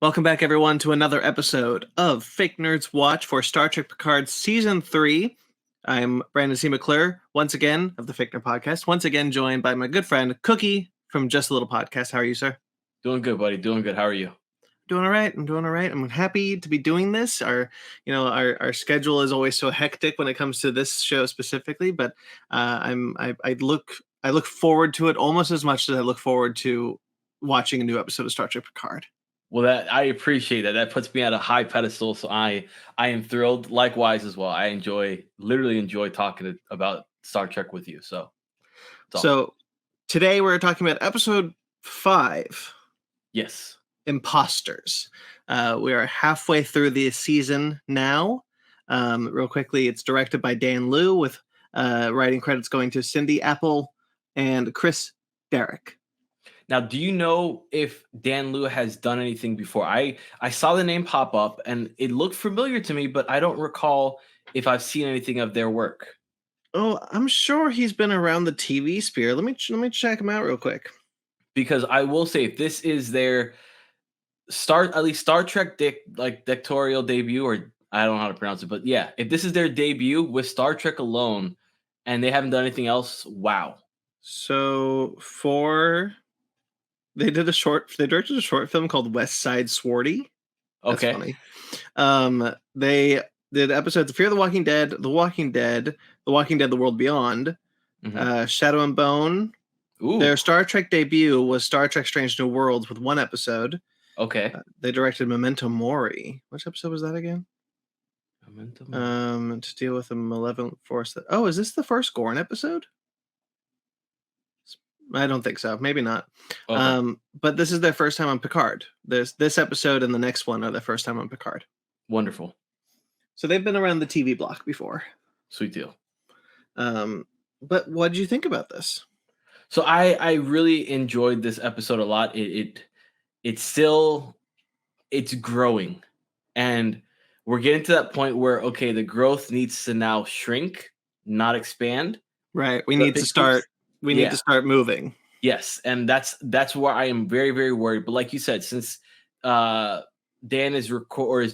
Welcome back, everyone, to another episode of Fake Nerds Watch for Star Trek Picard Season 3. I'm Brandon C. McClure, once again, of the Fake Nerd Podcast, once again joined by my good friend, Cookie, from Just a Little Podcast. How are you, sir? Doing good, buddy. Doing good. How are you? Doing all right. I'm doing all right. I'm happy to be doing this. Our schedule is always so hectic when it comes to this show specifically, but I look forward to it almost as much as I look forward to watching a new episode of Star Trek Picard. Well, I appreciate that. That puts me at a high pedestal, so I am thrilled. Likewise, as well. I literally enjoy talking about Star Trek with you. So today we're talking about episode 5. Yes, Imposters. We are halfway through the season now. Real quickly, it's directed by Dan Liu, with writing credits going to Cindy Apple and Chris Derrick. Now, do you know if Dan Liu has done anything before? I saw the name pop up, and it looked familiar to me, but I don't recall if I've seen anything of their work. Oh, I'm sure he's been around the TV sphere. Let me check him out real quick. Because I will say, if this is their Star Trek directorial debut, or I don't know how to pronounce it, but yeah, if this is their debut with Star Trek alone, and they haven't done anything else, wow. So they directed a short film called West Side Swarty. That's okay. Funny. They did episodes of Fear the Walking Dead, The Walking Dead, The World Beyond, Shadow and Bone. Ooh. Their Star Trek debut was Star Trek Strange New Worlds with 1 episode. Okay. They directed Memento Mori. Which episode was that again? Memento Mori. To deal with a malevolent force. Is this the first Gorn episode? I don't think so. Maybe not. Okay. But this is their first time on Picard. This episode and the next one are their first time on Picard. Wonderful. So they've been around the TV block before. Sweet deal. But what did you think about this? So I really enjoyed this episode a lot. It's growing, and we're getting to that point where, okay, the growth needs to now shrink, not expand. Right. We need to start moving. Yes, and that's where I am very, very worried. But like you said, since Dan is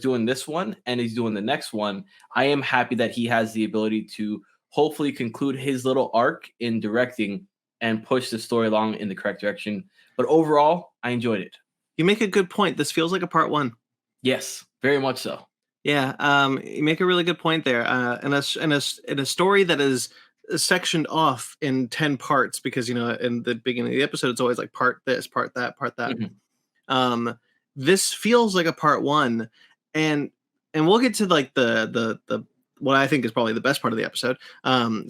doing this one and he's doing the next one, I am happy that he has the ability to hopefully conclude his little arc in directing and push the story along in the correct direction. But overall, I enjoyed it. You make a good point. This feels like a part 1. Yes, very much so. Yeah, you make a really good point there. In a story that is sectioned off in 10 parts, because in the beginning of the episode it's always like part this, part that, part that. Mm-hmm. This feels like a part 1, and we'll get to like the what I think is probably the best part of the episode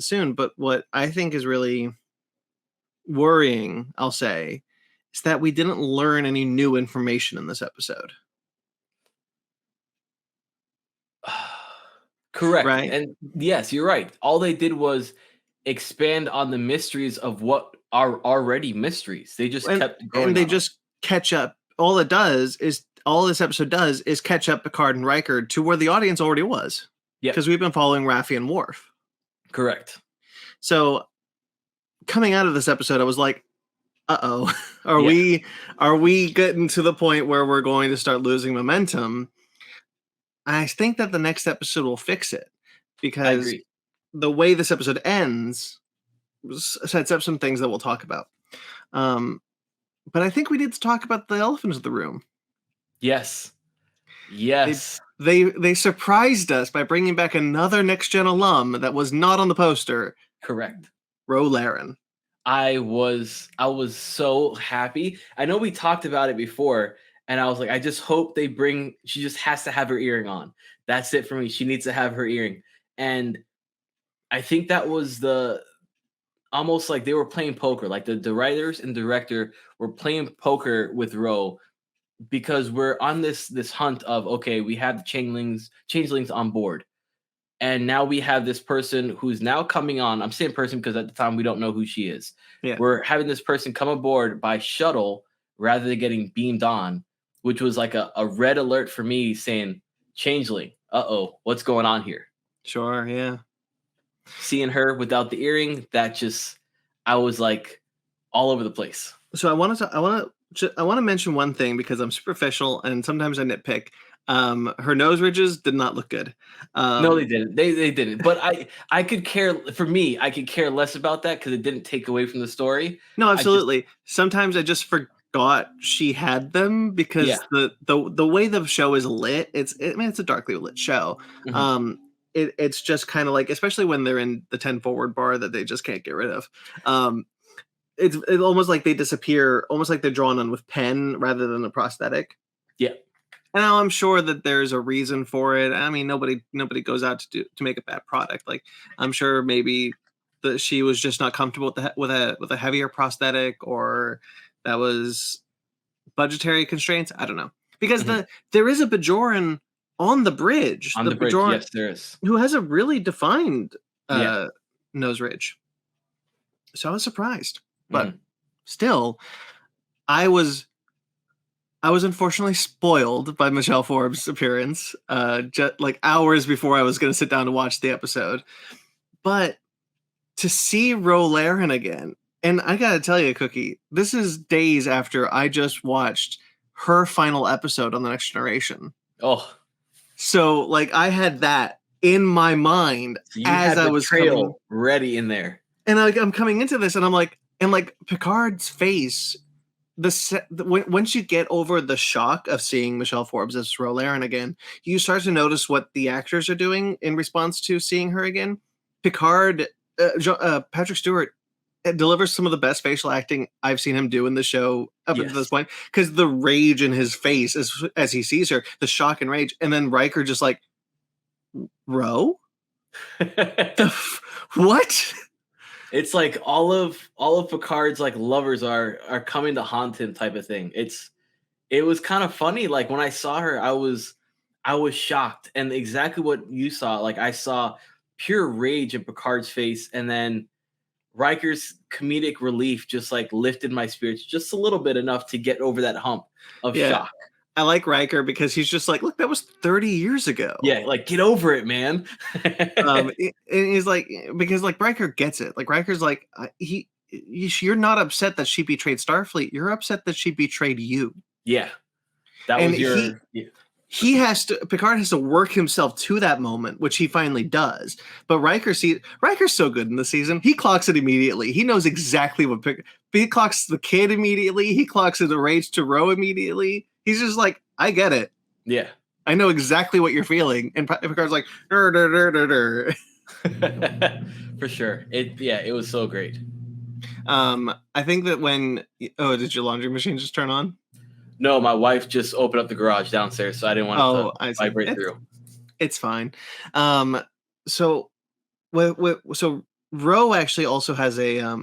soon. But what I think is really worrying, I'll say, is that we didn't learn any new information in this episode. Correct. Right? And yes, you're right. All they did was expand on the mysteries of what are already mysteries. They just kept going. And they just catch up. All this episode does is catch up Picard and Riker to where the audience already was. Yeah. Because we've been following Raffi and Worf. Correct. So coming out of this episode, I was like, uh-oh. Are we getting to the point where we're going to start losing momentum? I think that the next episode will fix it, because the way this episode ends sets up some things that we'll talk about. But I think we need to talk about the elephant in the room. Yes. They surprised us by bringing back another Next Gen alum that was not on the poster. Correct. Ro Laren. I was so happy. I know we talked about it before, and I was like, I just hope she just has to have her earring on. That's it for me. She needs to have her earring. And I think that was almost like they were playing poker. Like the writers and director were playing poker with Ro, because we're on this hunt of, okay, we have the changelings on board. And now we have this person who's now coming on. I'm saying person because at the time we don't know who she is. Yeah. We're having this person come aboard by shuttle rather than getting beamed on, which was like a red alert for me saying, changeling, uh-oh, what's going on here? Sure, yeah. seeing her without the earring, I was like all over the place. So I want to mention one thing because I'm superficial and sometimes I nitpick. Her nose ridges did not look good. No, they didn't. They didn't. But I could care. For me, I could care less about that because it didn't take away from the story. No, absolutely. Sometimes I just forgot she had them because the way the show is lit, it's a darkly lit show. Mhm. It's just kind of like, especially when they're in the 10 forward bar that they just can't get rid of. It's almost like they disappear, almost like they're drawn on with pen rather than a prosthetic. Yeah. And now I'm sure that there's a reason for it. I mean, nobody goes out to make a bad product. Like, I'm sure maybe that she was just not comfortable with a heavier prosthetic, or that was budgetary constraints. I don't know, because there is a Bajoran on the bridge. On the bridge, Bajoran, yes, there is, who has a really defined nose ridge. So I was surprised, but still, I was unfortunately spoiled by Michelle Forbes' appearance, just like hours before I was going to sit down to watch the episode. But to see Ro Laren again, and I gotta tell you, Cookie, this is days after I just watched her final episode on The Next Generation. Oh, so like I had that in my mind as I was coming ready in there, and I'm coming into this, and I'm like, Picard's face. Once you get over the shock of seeing Michelle Forbes as Ro Laren again, you start to notice what the actors are doing in response to seeing her again. Picard, Patrick Stewart, delivers some of the best facial acting I've seen him do in the show up until this point, because the rage in his face as he sees her, the shock and rage, and then Riker just like, Ro? What? It's like all of Picard's like lovers are coming to haunt him type of thing. It was kind of funny. Like when I saw her, I was shocked, and exactly what you saw. Like I saw pure rage in Picard's face, and then Riker's comedic relief just like lifted my spirits just a little bit, enough to get over that hump of shock. I like Riker because he's just like, look, that was 30 years ago. Yeah, like get over it, man. And he's like, because like Riker gets it. Like Riker's like, you're not upset that she betrayed Starfleet. You're upset that she betrayed you. Yeah, that was your. Picard has to work himself to that moment, which he finally does. But Riker's so good in the season. He clocks it immediately. He knows exactly what he clocks the kid immediately. He clocks the rage to Ro immediately. He's just like, I get it. Yeah. I know exactly what you're feeling. And Picard's like, dur, dur, dur, dur, dur. For sure. It was so great. I think that did your laundry machine just turn on? No, my wife just opened up the garage downstairs, so I didn't want to vibrate through. It's fine. So Ro actually also has a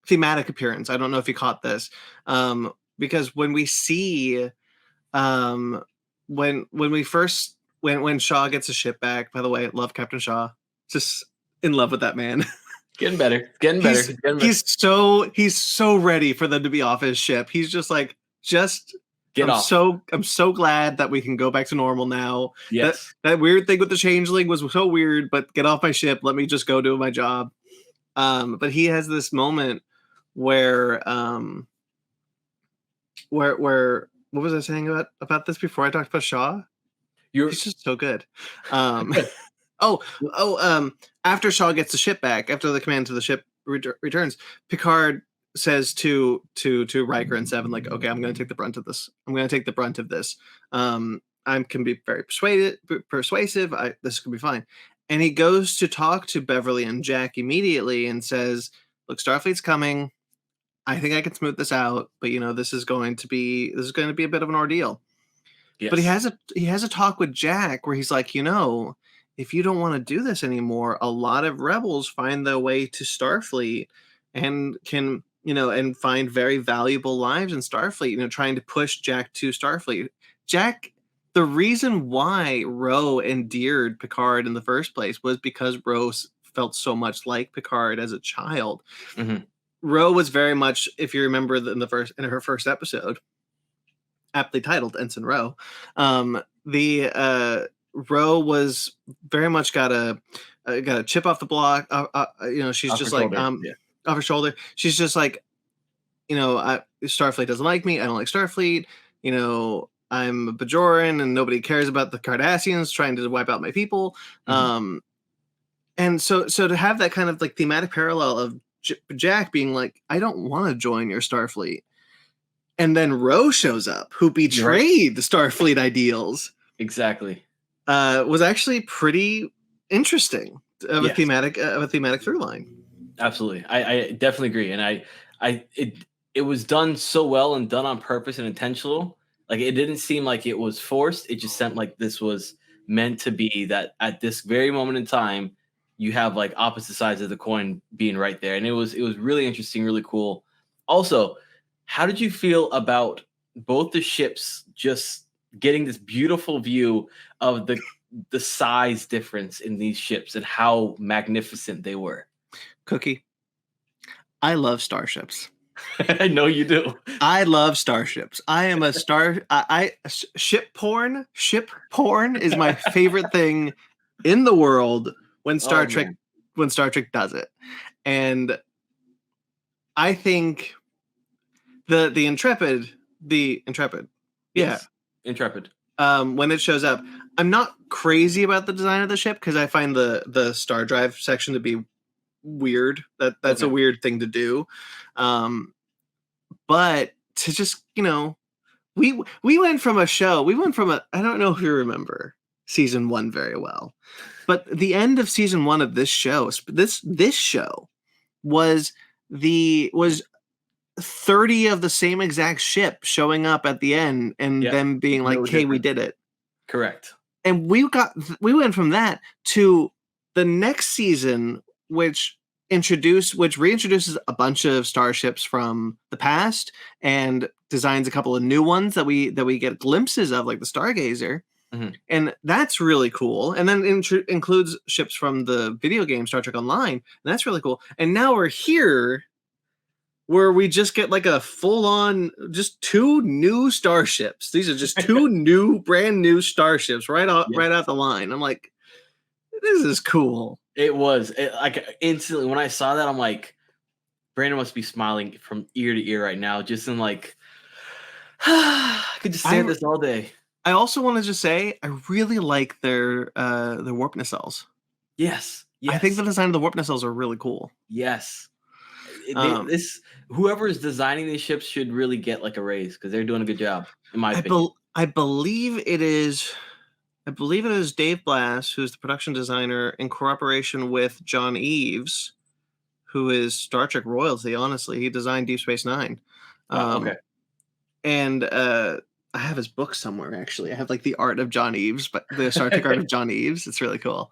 thematic appearance. I don't know if you caught this. Because when we see when Shaw gets a ship back, by the way, love Captain Shaw. Just in love with that man. Getting better. He's so ready for them to be off his ship. He's just like, get off. I'm so glad that we can go back to normal now. Yes. That weird thing with the changeling was so weird, but get off my ship. Let me just go do my job. But he has this moment where what was I saying about this before I talked about Shaw? He's just so good. After Shaw gets the ship back, after the command to the ship returns, Picard says to Riker and Seven, like, okay, I'm going to take the brunt of this. I can be very persuasive. This could be fine. And he goes to talk to Beverly and Jack immediately and says, look, Starfleet's coming. I think I can smooth this out, but this is going to be a bit of an ordeal. Yes. But he has a talk with Jack where he's like, if you don't want to do this anymore, a lot of rebels find their way to Starfleet and can, and find very valuable lives in Starfleet, trying to push Jack to Starfleet. Jack, the reason why Ro endeared Picard in the first place was because Ro felt so much like Picard as a child. Mm-hmm. Ro was very much, if you remember in her first episode, aptly titled Ensign Ro, Ro was very much got a chip off the block. She's Off her just like shoulder. Yeah. off her shoulder. She's just like, Starfleet doesn't like me. I don't like Starfleet. I'm a Bajoran and nobody cares about the Cardassians trying to wipe out my people. And so to have that kind of like thematic parallel of Jack being like, I don't want to join your Starfleet. And then Ro shows up, who betrayed the Starfleet ideals. Exactly. Was actually pretty interesting of a thematic through line. Absolutely. I definitely agree. And it was done so well and done on purpose and intentional. Like, it didn't seem like it was forced. It just seemed like this was meant to be, that at this very moment in time, you have like opposite sides of the coin being right there. And it was really interesting, really cool. Also, how did you feel about both the ships just getting this beautiful view of the size difference in these ships and how magnificent they were? Cookie, I love starships. I know you do. I love starships. I am a ship porn. Ship porn is my favorite thing in the world when Star Trek does it. And I think the Intrepid. Yes. Intrepid. When it shows up, I'm not crazy about the design of the ship because I find the star drive section to be weird. That's a weird thing to do. But to just, we went from a I don't know if you remember season 1 very well, but the end of season 1 of this show, this show was 30 of the same exact ship showing up at the end and them being like, hey, we did it. Correct. And we went from that to the next season, which reintroduces a bunch of starships from the past and designs a couple of new ones that we get glimpses of, like the Stargazer. And that's really cool. And then includes ships from the video game Star Trek Online. And that's really cool. And now we're here where we just get like a full-on, just 2 new starships. These are just 2 brand new starships right out the line. I'm like, this is cool. It was like instantly when I saw that, I'm like, Brandon must be smiling from ear to ear right now. Just in like, I could just stand this all day. I also want to just say, I really like their warp nacelles. Yes. I think the design of the warp nacelles are really cool. Yes. Whoever is designing these ships should really get like a raise because they're doing a good job, in my opinion. I believe it is Dave Blass, who's the production designer, in cooperation with John Eaves, who is Star Trek royalty. Honestly, he designed Deep Space Nine. And I have his book somewhere. Actually, I have like the art of John Eaves, but the Star Trek art of John Eaves. It's really cool.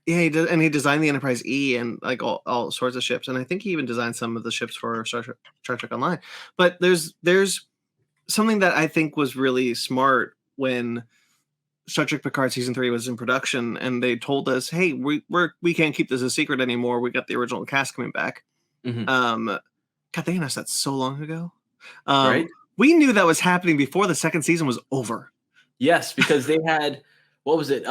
He designed the Enterprise E and like all sorts of ships, and I think he even designed some of the ships for Star Trek Online. But there's something that I think was really smart when Star Trek Picard season 3 was in production, and they told us, "Hey, we can't keep this a secret anymore. We got the original cast coming back." God, they announced that so long ago. Right? We knew that was happening before the second season was over. Yes, because they had what was it?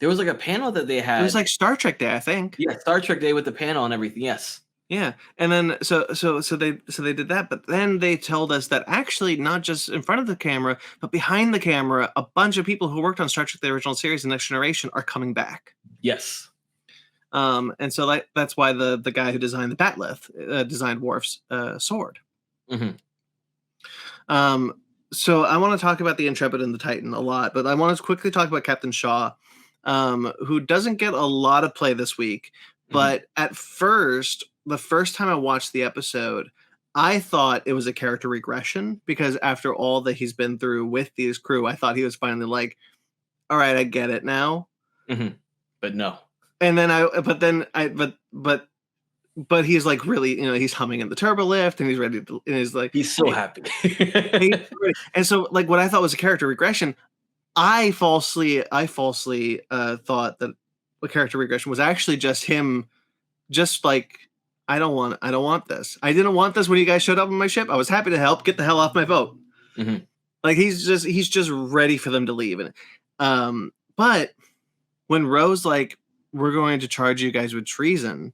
There was like a panel that they had. It was like Star Trek Day, I think. Yeah, Star Trek Day with the panel and everything. Yes. Yeah, and then so they did that, but then they told us that actually not just in front of the camera, but behind the camera, a bunch of people who worked on Star Trek: The Original Series and Next Generation are coming back. Yes. And so that's why the guy who designed the Batleth designed Worf's sword. So I want to talk about the Intrepid and the Titan a lot, but I want to quickly talk about Captain Shaw, who doesn't get a lot of play this week. But at first, the first time I watched the episode, I thought it was a character regression because after all that he's been through with these crew, I thought he was finally like, all right, I get it now. But no. And then but he's like really, he's humming in the turbo lift and he's ready to, and he's like, he's so happy. And so like what I thought was a character regression, I falsely thought that a character regression was actually just him, just like, I don't want this. I didn't want this when you guys showed up on my ship. I was happy to help. Get the hell off my boat. Like he's just ready for them to leave. And but when Rose like, we're going to charge you guys with treason,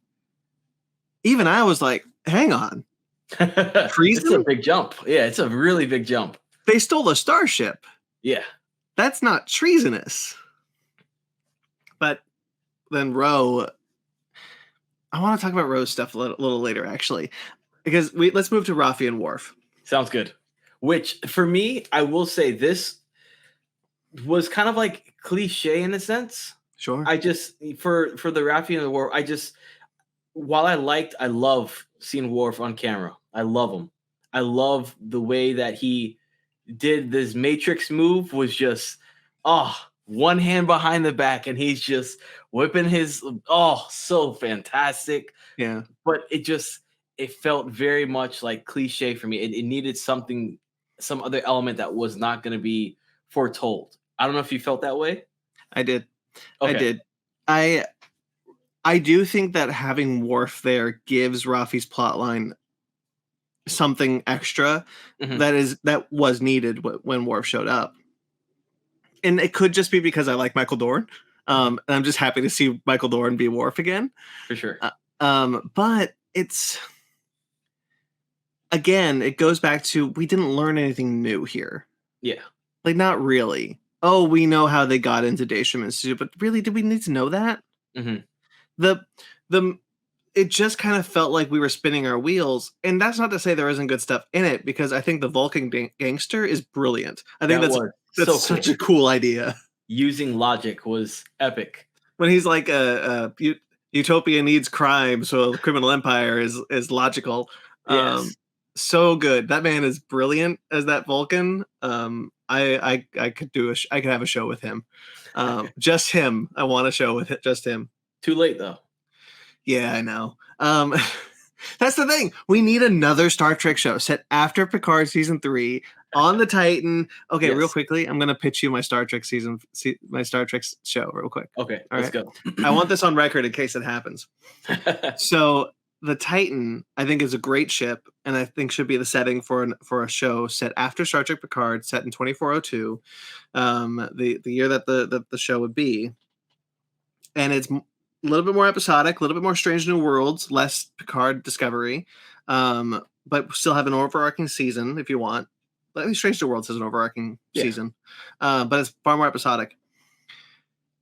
even I was like, hang on. It's a big jump. Yeah, it's a really big jump. They stole a starship. Yeah. That's not treasonous. But then I want to talk about Rose stuff a little later, actually. Because let's move to Raffi and Worf. Sounds good. Which, for me, I will say this was kind of like cliche in a sense. Sure. I just, for the Raffi and the Worf, while I love seeing Worf on camera. I love him. I love the way that he did this Matrix move, was just, one hand behind the back, and he's just whipping his, so fantastic. Yeah. But it felt very much like cliche for me. It needed some other element that was not going to be foretold. I don't know if you felt that way. I did. Okay. I did. I do think that having Worf there gives Raffi's plotline something extra that was needed when Worf showed up. And it could just be because I like Michael Dorn. And I'm just happy to see Michael Dorn be Worf again. For sure. But it's, again, it goes back to, we didn't learn anything new here. Yeah. Like, not really. Oh, we know how they got into Daystrom Institute, but really, did we need to know that? It just kind of felt like we were spinning our wheels, and that's not to say there isn't good stuff in it, because I think the Vulcan gangster is brilliant. I think that's so such a cool idea. Using logic was epic. When he's like, Utopia needs crime, so the criminal empire is logical. Yes. So good. That man is brilliant as that Vulcan. I could have a show with him. Just him. I want a show with just him. Too late though. Yeah, I know. That's the thing. We need another Star Trek show set after Picard season 3 on the Titan. Okay, yes. Real quickly, I'm gonna pitch you my Star Trek show real quick. Okay, let's go. I want this on record in case it happens. So the Titan, I think, is a great ship, and I think should be the setting for a show set after Star Trek Picard, set in 2402, the year that the show would be, and it's a little bit more episodic, a little bit more Strange New Worlds, less Picard Discovery, but still have an overarching season if you want. But I think Strange New Worlds has an overarching season, but it's far more episodic.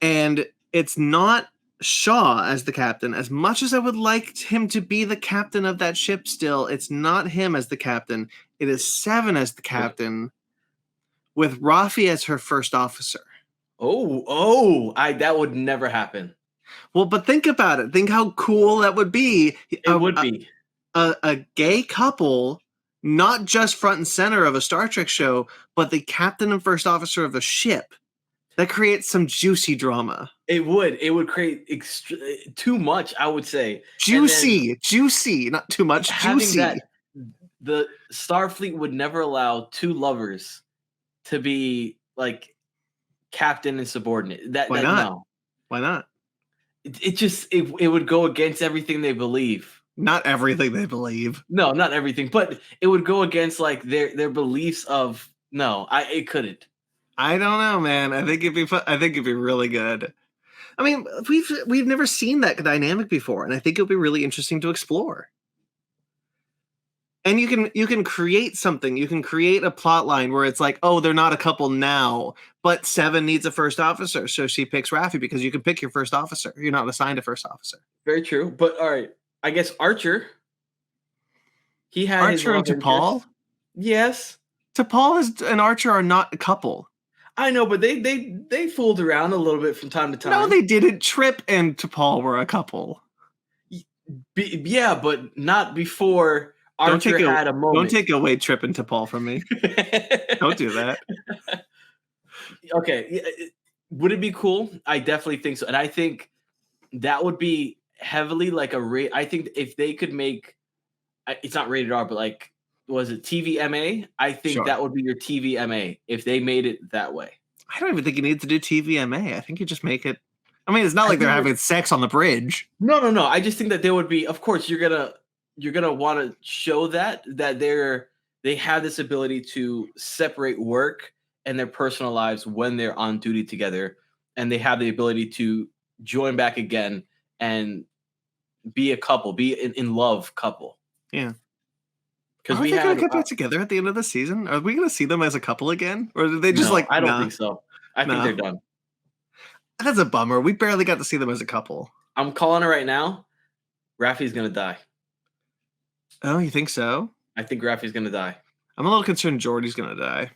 And it's not Shaw as the captain. As much as I would like him to be the captain of that ship still, it's not him as the captain. It is Seven as the captain, with Raffi as her first officer. That would never happen. Well, but think about it. Think how cool that would be. It would be. A gay couple, not just front and center of a Star Trek show, but the captain and first officer of a ship. That creates some juicy drama. It would create too much, I would say. Juicy, not too much. Juicy. The Starfleet would never allow two lovers to be like captain and subordinate. Why not? No. Why not? It would go against everything they believe. Not everything they believe. No, not everything, but it would go against like their beliefs of it couldn't. I don't know, man. I think it'd be really good. I mean, we've never seen that dynamic before, and I think it'll be really interesting to explore. And you can create something. You can create a plot line where it's like, oh, they're not a couple now, but Seven needs a first officer, so she picks Raffi, because you can pick your first officer. You're not assigned a first officer. Very true. But all right, I guess Archer. He had Archer and T'Pol. Yes, T'Pol and Archer are not a couple. I know, but they fooled around a little bit from time to time. No, they didn't. Trip and T'Pol were a couple. Yeah, but not before Archer had a moment. Don't take away Trip and T'Pol from me. Don't do that. Okay. Would it be cool? I definitely think so. And I think that would be heavily like I think if they could make, it's not rated R, but like, was it TVMA? I think that would be your TVMA if they made it that way. I don't even think you need to do TVMA. I think you just make it. I mean, it's not like they're having sex on the bridge. No. I just think that there would be. Of course, you're gonna want to show that they're they have this ability to separate work and their personal lives when they're on duty together, and they have the ability to join back again and be a couple, be in love couple. Yeah. Because Are we they going had to get back together at the end of the season? Are we going to see them as a couple again? Or did they just no, I don't think so. I think they're done. That's a bummer. We barely got to see them as a couple. I'm calling it right now. Raffi's gonna die. Oh, you think so? I think Raffi's gonna die. I'm a little concerned Jordy's gonna die.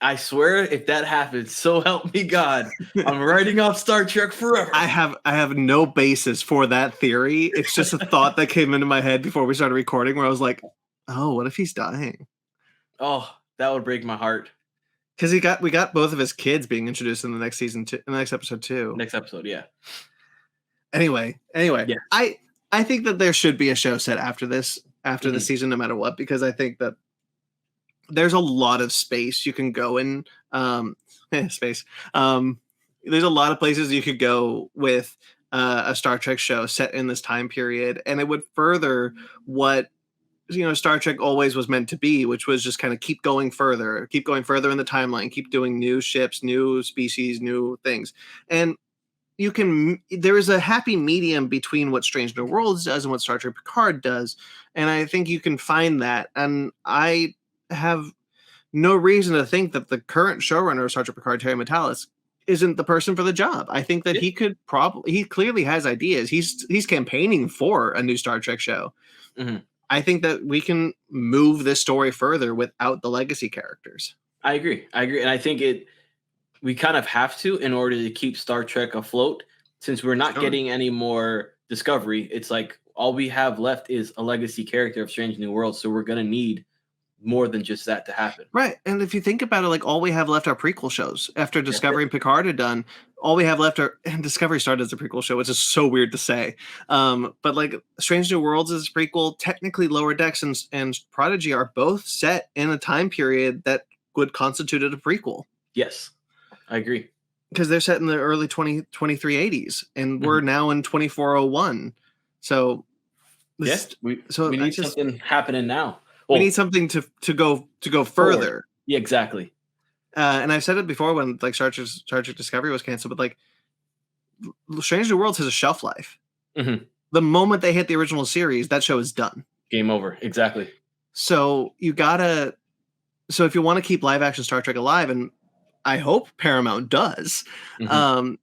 I swear, if that happens, so help me God, I'm writing off Star Trek forever. I have no basis for that theory. It's just a thought that came into my head before we started recording, where I was like, "Oh, what if he's dying?" Oh, that would break my heart. Because we got both of his kids being introduced in the next season, in the next episode too. Next episode, yeah. Anyway, yeah. I think that there should be a show set after this, after the season, no matter what, because I think that there's a lot of space you can go in. Space. There's a lot of places you could go with a Star Trek show set in this time period, and it would further what Star Trek always was meant to be, which was just kind of keep going further in the timeline, keep doing new ships, new species, new things, and there is a happy medium between what Strange New Worlds does and what Star Trek Picard does, and I think you can find that. And I have no reason to think that the current showrunner of Star Trek Picard, Terry Matalas, isn't the person for the job. I think that he clearly has ideas. He's campaigning for a new Star Trek show. Mm-hmm. I think that we can move this story further without the legacy characters. I agree, and I think we kind of have to in order to keep Star Trek afloat, since we're not getting any more Discovery. It's like all we have left is a legacy character of Strange New Worlds, so we're going to need more than just that to happen. Right. And if you think about it, like all we have left are prequel shows. After Discovery and Picard are done, all we have left and Discovery started as a prequel show, which is so weird to say. But like Strange New Worlds is a prequel. Technically Lower Decks and Prodigy are both set in a time period that would constitute a prequel. Yes, I agree. Because they're set in the early 2380s, and we're now in 2401. So we need something happening now. We need something to go further. Forward. Yeah, exactly. And I've said it before when like Star Trek Discovery was canceled, but like Strange New Worlds has a shelf life. Mm-hmm. The moment they hit the original series, that show is done. Game over. Exactly. So if you want to keep live action Star Trek alive, and I hope Paramount does, I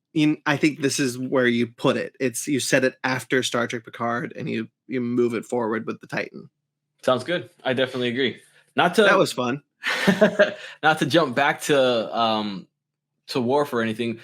think this is where you put it. You set it after Star Trek Picard, and you move it forward with the Titan. Sounds good. I definitely agree. That was fun. Not to jump back to Worf or anything.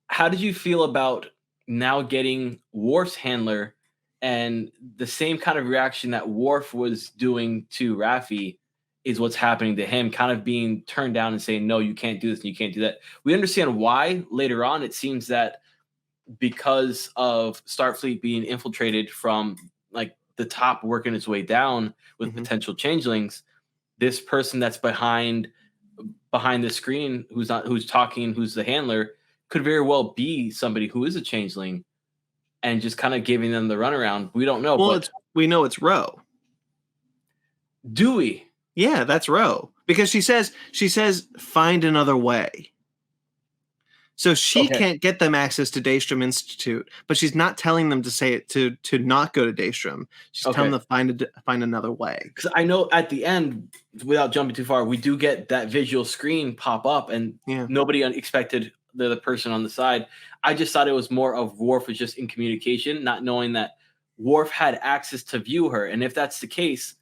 How did you feel about now getting Worf's handler and the same kind of reaction that Worf was doing to Raffi is what's happening to him, kind of being turned down and saying, no, you can't do this and you can't do that. We understand why later on. It seems that because of Starfleet being infiltrated from like the top working its way down with potential changelings, this person that's behind the screen who's talking, who's the handler, could very well be somebody who is a changeling and just kind of giving them the runaround. We don't know. Well, we know it's Ro. Do we? Yeah, that's Ro. Because she says find another way. So she can't get them access to Daystrom Institute, but she's not telling them to say it to not go to Daystrom. She's telling them to find another way. Because I know at the end, without jumping too far, we do get that visual screen pop up, and nobody expected the person on the side. I just thought it was more of Worf was just in communication, not knowing that Worf had access to view her. And if that's the case,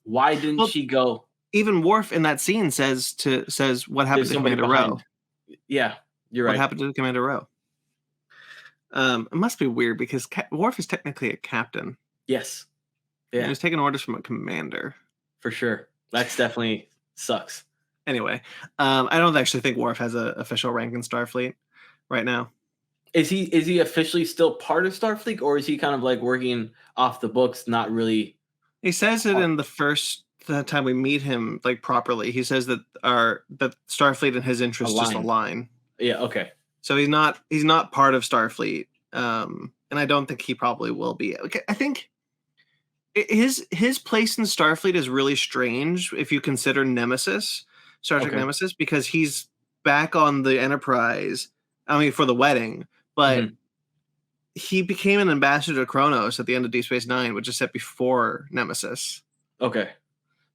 why didn't she go? Even Worf in that scene says what happened to Commander Ro. Yeah. You're right. What happened to Commander Ro? It must be weird because Worf is technically a captain. Yes. Yeah. He was taking orders from a commander. For sure. That's definitely sucks. Anyway, I don't actually think Worf has an official rank in Starfleet right now. Is he officially still part of Starfleet, or is he kind of like working off the books, not really? He says it in the first time we meet him, like properly. He says that Starfleet and his interests just align. Yeah, okay. So he's not part of Starfleet, and I don't think he probably will be. Okay, I think his place in Starfleet is really strange if you consider Nemesis, Star Trek Okay. Nemesis, because he's back on the Enterprise. I mean, for the wedding, but he became an ambassador to Kronos at the end of Deep Space Nine, which is set before Nemesis. Okay.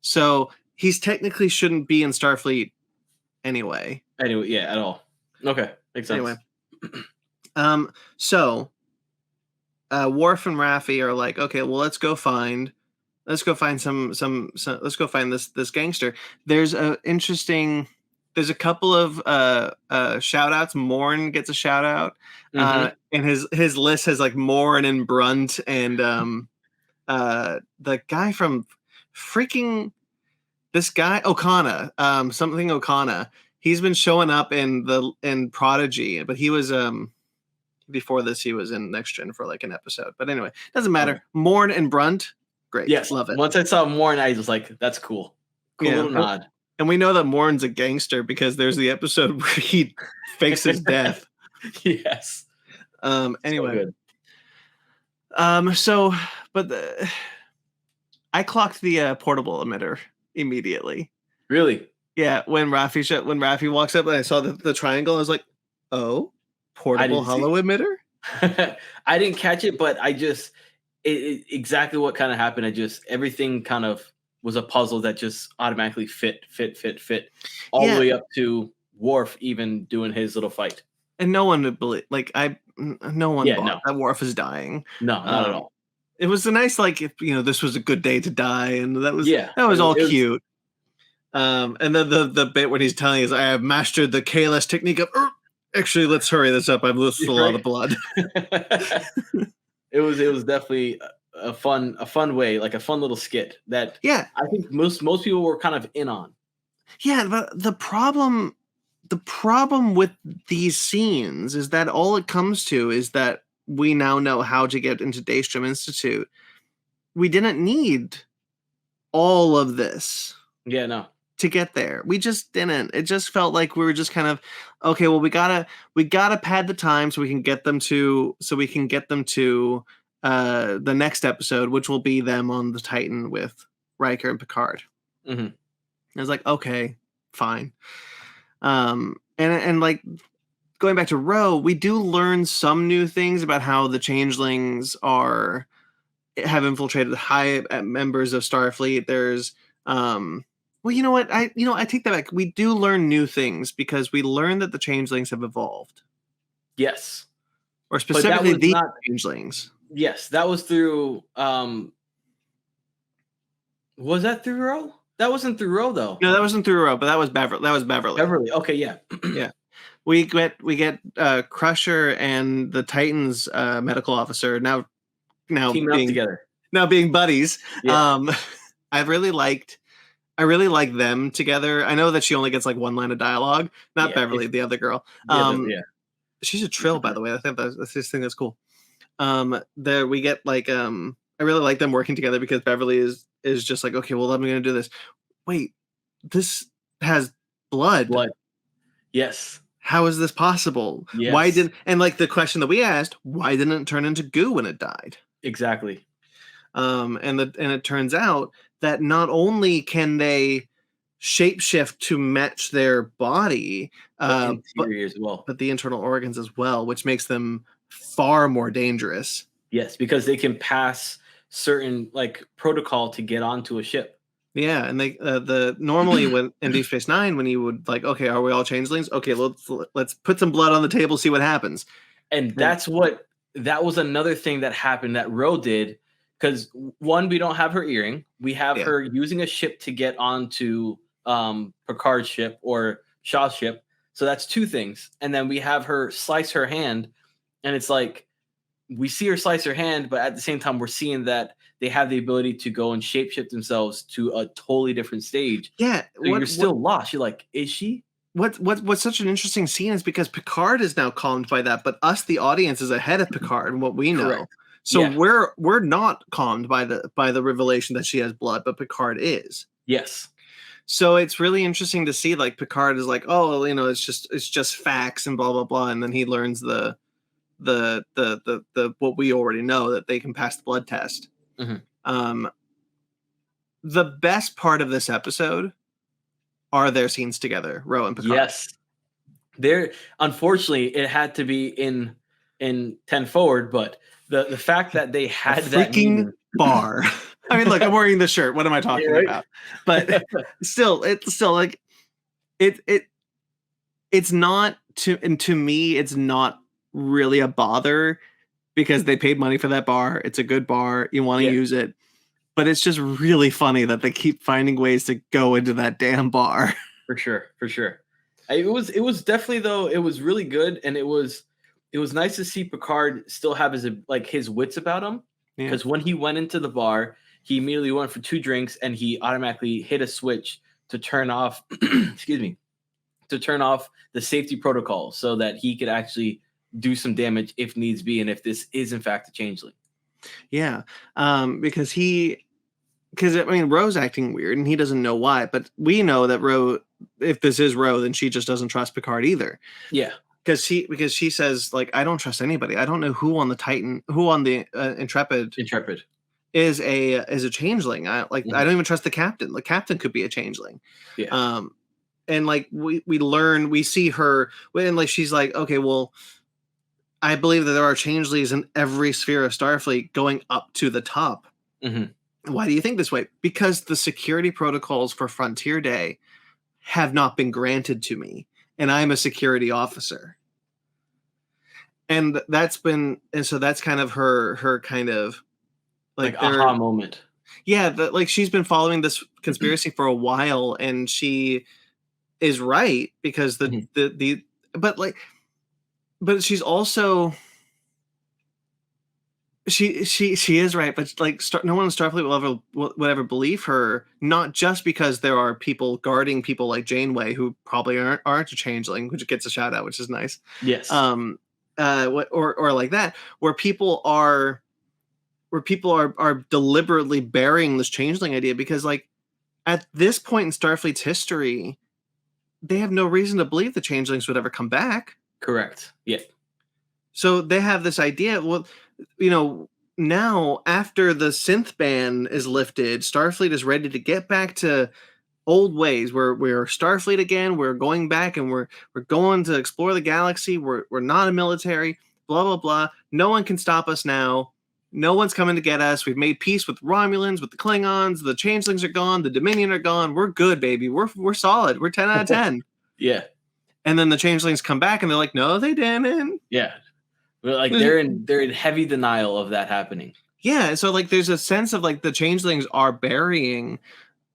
So he's technically shouldn't be in Starfleet anyway. Anyway, yeah, at all. Okay, makes sense. Anyway, so Worf and Raffi are like, okay, well, let's go find let's go find this gangster. There's a couple of shout outs. Morn gets a shout out. And his list has like Morn and Brunt and the guy from freaking this guy Okana, something Okana. He's been showing up in Prodigy, but he was before this he was in Next Gen for like an episode. But anyway, doesn't matter. Okay. Morn and Brunt, great. Yes, love it. Once I saw Morn, I was like, that's cool. Cool little nod. And we know that Morn's a gangster because there's the episode where he fakes his death. Yes. Anyway. So good. I clocked the portable emitter immediately. Really? Yeah, when Raffi walks up and I saw the triangle, I was like, oh, portable hollow emitter? I didn't catch it, but exactly what kind of happened. Everything kind of was a puzzle that just automatically fit all the way up to Worf even doing his little fight. And no one would believe, no one thought that Worf is dying. No, not at all. It was a nice, this was a good day to die, and that was all cute. And then the bit when he's telling us, I have mastered the KLS technique of. Actually, let's hurry this up. I've lost a lot of blood. It was definitely a fun way, like a fun little skit that I think most people were kind of in on. Yeah, but the problem with these scenes is that all it comes to is that we now know how to get into Daystrom Institute. We didn't need all of this. Yeah, no. To get there. We just didn't. It just felt like we were just kind of, okay, well, we gotta pad the time so we can get them to the next episode, which will be them on the Titan with Riker and Picard. I was like, okay, fine. And like going back to Ro, we do learn some new things about how the changelings have infiltrated high members of Starfleet. There's well, you know what? I take that back. We do learn new things because we learn that the changelings have evolved. Yes. Or specifically these changelings. Yes, that was through was that through Ro? That wasn't through Ro though. No, that wasn't through Ro, but that was Beverly. Beverly. Okay, yeah. Yeah. We get Crusher and the Titans medical officer now teaming up together. Now being buddies. Yeah. I really like them together. I know that she only gets like one line of dialogue. Not Beverly, the other girl. She's a Trill, by the way. I think that's this thing that's cool. There we get like I really like them working together because Beverly is just like, okay, well, I'm gonna do this. Wait, this has blood. Yes. How is this possible? Yes. And like the question that we asked, why didn't it turn into goo when it died? Exactly. And it turns out that not only can they shapeshift to match their body, as well, but the internal organs as well, which makes them far more dangerous. Yes, because they can pass certain like protocol to get onto a ship. Yeah, and they normally when in Deep Space Nine, when you would like, okay, are we all changelings? Okay, let's put some blood on the table, see what happens. And that was another thing that happened that Ro did. Because one, we don't have her earring. We have her using a ship to get onto Picard's ship or Shaw's ship. So that's two things. And then we have her slice her hand. And it's like, we see her slice her hand, but at the same time, we're seeing that they have the ability to go and shapeshift themselves to a totally different stage. Yeah. So you're still lost. You're like, is she? What's such an interesting scene is because Picard is now calmed by that, but us, the audience, is ahead of Picard and what we know. Correct. So we're not calmed by the revelation that she has blood, but Picard is. Yes. So it's really interesting to see like Picard is like, oh, it's just facts and blah blah blah, and then he learns the what we already know, that they can pass the blood test. Um, the best part of this episode are their scenes together, Ro and Picard. Yes. There, unfortunately, it had to be in 10 forward, but the fact that they had that freaking bar. I mean, look, I'm wearing this shirt. What am I talking about? But still, it's like it's not to me, it's not really a bother because they paid money for that bar. It's a good bar. You want to use it. But it's just really funny that they keep finding ways to go into that damn bar. For sure. It was definitely, though, it was really good, and it was nice to see Picard still have his wits about him, because when he went into the bar, he immediately went for 2 drinks and he automatically hit a switch to turn off to turn off the safety protocol so that he could actually do some damage if needs be, and if this is in fact a changeling. Yeah, because I mean, Ro's acting weird and he doesn't know why, but we know that Ro, if this is Ro, then she just doesn't trust Picard either. Yeah. Because she says, like, I don't trust anybody. I don't know who on the Intrepid is a changeling. I don't even trust the captain. The captain could be a changeling. Yeah. And like we see her, and like she's like, okay, well, I believe that there are changelings in every sphere of Starfleet going up to the top. Mm-hmm. Why do you think this way? Because the security protocols for Frontier Day have not been granted to me, and I'm a security officer. And so that's kind of her kind of like aha moment. Yeah, like she's been following this conspiracy for a while, and she is right because but she's also she is right, but like no one in Starfleet will ever believe her, not just because there are people guarding people like Janeway who probably aren't a changeling, which gets a shout out, which is nice. Yes. Or like that, where people are deliberately burying this changeling idea, because like at this point in Starfleet's history, they have no reason to believe the changelings would ever come back. Correct. Yeah. So they have this idea, well, you know, now after the synth ban is lifted, Starfleet is ready to get back to old ways. We're Starfleet again. We're going back and we're going to explore the galaxy. We're not a military, blah, blah, blah. No one can stop us now. No one's coming to get us. We've made peace with Romulans, with the Klingons. The changelings are gone. The Dominion are gone. We're good, baby. We're solid. We're 10 out of 10. Yeah. And then the changelings come back and they're like, no, they didn't. Yeah. Like they're in heavy denial of that happening. Yeah. So like there's a sense of like the changelings are burying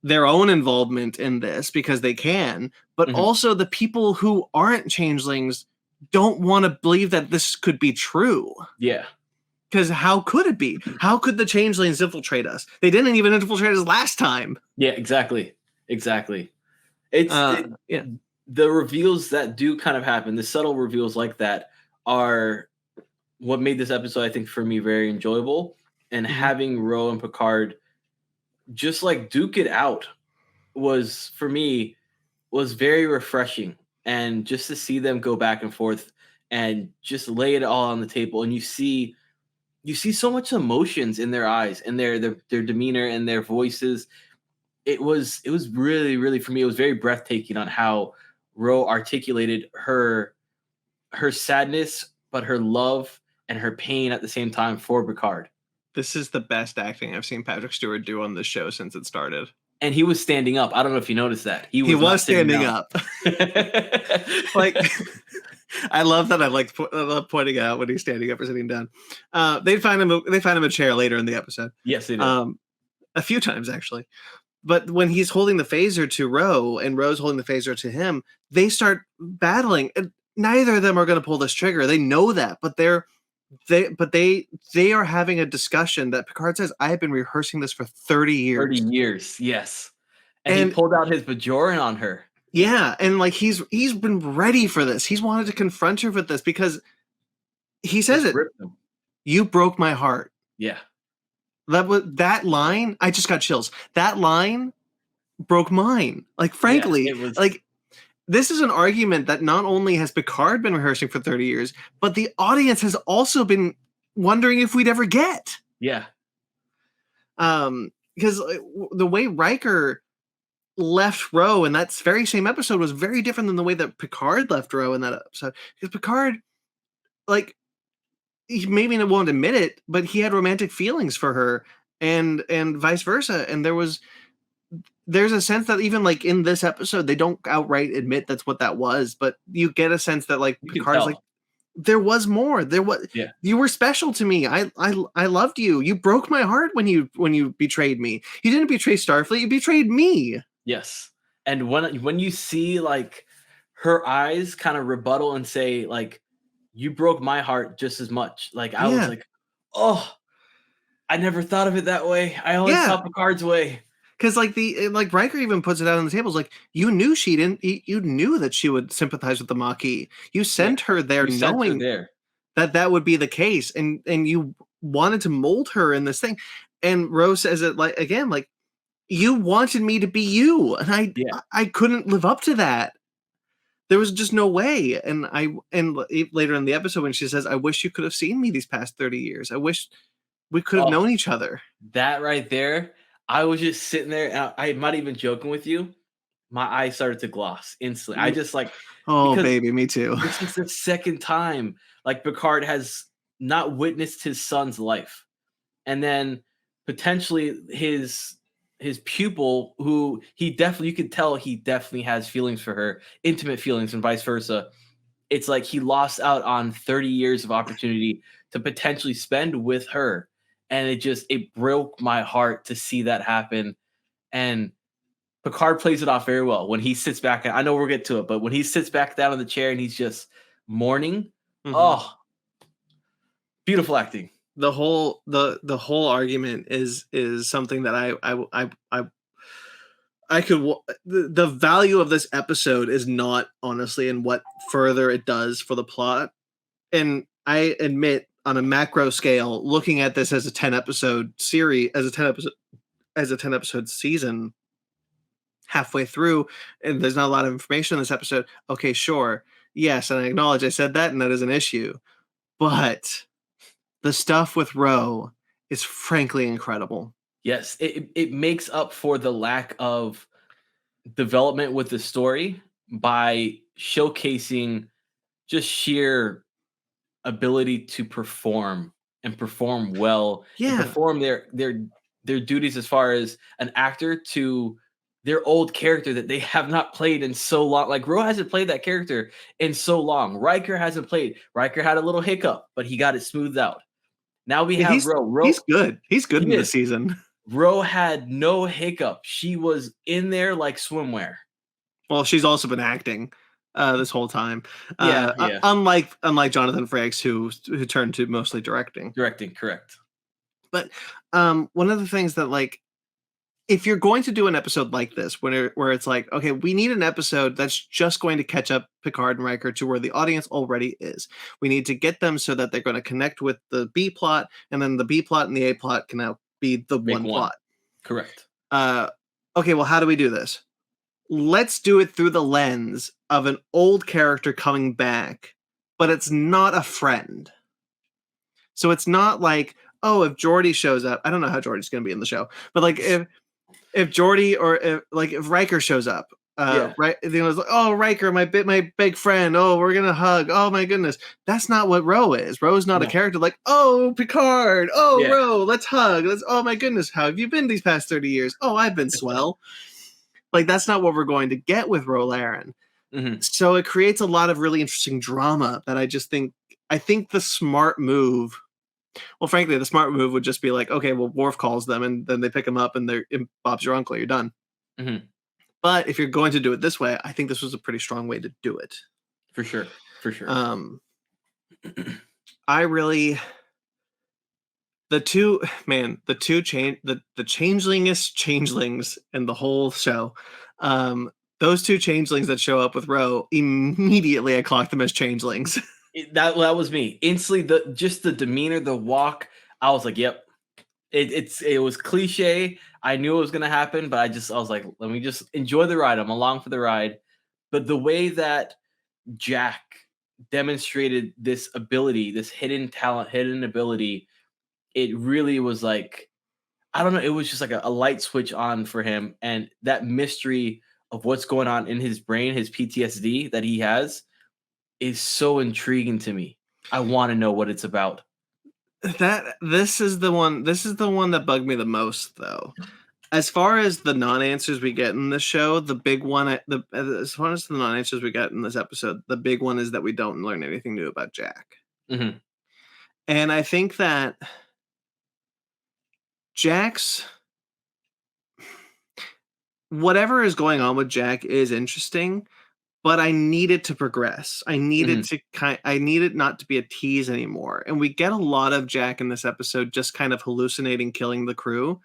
their own involvement in this because they can, but also the people who aren't changelings don't want to believe that this could be true. Yeah. Because how could it be? How could the changelings infiltrate us? They didn't even infiltrate us last time. Yeah, exactly. It's the reveals that do kind of happen, the subtle reveals like that, are what made this episode, I think, for me, very enjoyable. And having Ro and Picard just like duke it out was very refreshing. And just to see them go back and forth and just lay it all on the table, and you see so much emotions in their eyes and their demeanor and their voices. It was really, really, for me, it was very breathtaking on how Ro articulated her sadness, but her love and her pain at the same time for Picard. This is the best acting I've seen Patrick Stewart do on this show since it started. And he was standing up. I don't know if you noticed that. He was standing up. Like, I love that. I love pointing out when he's standing up or sitting down. They find him a chair later in the episode. Yes, they do. A few times actually. But when he's holding the phaser to Ro and Ro's holding the phaser to him, they start battling. And neither of them are going to pull this trigger. They know that, but they are having a discussion that Picard says, I have been rehearsing this for 30 years. 30 years, yes. And he pulled out his Bajoran on her. Yeah, and like he's been ready for this. He's wanted to confront her with this because he says it. You broke my heart. Yeah. That line, I just got chills. That line broke mine. Like, frankly, like, this is an argument that not only has Picard been rehearsing for 30 years, but the audience has also been wondering if we'd ever get. Yeah. Because the way Riker left Ro in that very same episode was very different than the way that Picard left Ro in that episode. Because Picard, like, he maybe won't admit it, but he had romantic feelings for her, and vice versa. And there's a sense that even like in this episode, they don't outright admit that's what that was, but you get a sense that like You can Picard's like, tell. there was more. There was. Yeah. You were special to me. I loved you. You broke my heart when you betrayed me. You didn't betray Starfleet. You betrayed me. Yes. And when you see like her eyes kind of rebuttal and say like, you broke my heart just as much. Like I was Yeah. like, oh, I never thought of it that way. I always Yeah. saw Picard's way. Because like Riker even puts it out on the tables, like you knew she didn't. You knew that she would sympathize with the Maquis. You sent her there You sent her knowing there. that would be the case, and you wanted to mold her in this thing. And Rose says it like again, like you wanted me to be you, and Yeah. I couldn't live up to that. There was just no way. And later in the episode when she says, "I wish you could have seen me these past 30 years. I wish we could have Oh, known each other." that right there. I was just sitting there and I'm not even joking with you. My eyes started to gloss instantly. I just like, Oh, because baby, me too. this is the second time like Picard has not witnessed his son's life. And then potentially his pupil, who you could tell he definitely has feelings for her, intimate feelings, and vice versa. It's like he lost out on 30 years of opportunity to potentially spend with her. And it broke my heart to see that happen. And Picard plays it off very well when he sits back. I know we'll get to it, but when he sits back down in the chair and he's just mourning, oh, beautiful acting. The whole argument is something that I could the value of this episode is not honestly in what further it does for the plot. And I admit on a macro scale, looking at this as a 10 episode series, as a 10 episode season, halfway through, and there's not a lot of information in this episode. Okay, sure. Yes, and I acknowledge I said that, and that is an issue. But the stuff with Ro is frankly incredible. Yes, it makes up for the lack of development with the story by showcasing just sheer ability to perform and perform well and Yeah. perform their duties as far as an actor to their old character that they have not played in so long. Like Ro hasn't played that character in so long. Riker hasn't played. Riker had a little hiccup, but he got it smoothed out. Now we have Ro. He's good. He's good He in is. the season. Ro had no hiccup. She was in there like swimwear. Well, she's also been acting this whole time. Yeah. Unlike Jonathan Frakes, who turned to mostly directing. Directing, correct. But one of the things that, like, if you're going to do an episode like this, where it's like, okay, we need an episode that's just going to catch up Picard and Riker to where the audience already is. We need to get them so that they're going to connect with the B plot, and then the B plot and the A plot can now be the one plot. Correct. Okay, well, how do we do this? Let's do it through the lens of an old character coming back, but it's not a friend. So it's not like, oh, if Geordi shows up, I don't know how Geordi's going to be in the show, but like if Geordi or if Riker shows up, right? You know, it's like, oh, Riker, my big friend. Oh, we're gonna hug. Oh my goodness, that's not what Ro is. Ro's not a character like, oh, Picard. Oh, Ro, let's hug. Oh my goodness, how have you been these past 30 years? Oh, I've been swell. Like that's not what we're going to get with Ro Laren. Mm-hmm. So it creates a lot of really interesting drama that I think the smart move. Well, frankly, the smart move would just be like, okay, well, Worf calls them, and then they pick him up, and they're Bob's your uncle. You're done. Mm-hmm. But if you're going to do it this way, I think this was a pretty strong way to do it. For sure. I really the changelingest changelings in the whole show. Those two changelings that show up with Ro, immediately I clocked them as changelings. That was me. Instantly, just the demeanor, the walk, I was like, yep. It was cliche. I knew it was gonna happen, but I was like, let me just enjoy the ride. I'm along for the ride. But the way that Jack demonstrated this ability, this hidden talent, hidden ability, it really was like, I don't know. It was just like a light switch on for him, and that mystery of what's going on in his brain, his PTSD that he has, is so intriguing to me. I want to know what it's about. This is the one that bugged me the most, though. As far as the non-answers we get in this show, the big one, as far as the non-answers we got in this episode, the big one is that we don't learn anything new about Jack. Mm-hmm. And I think that Jack's whatever is going on with Jack is interesting, but I need it to progress. I need it to I need it not to be a tease anymore. And we get a lot of Jack in this episode just kind of hallucinating, killing the crew.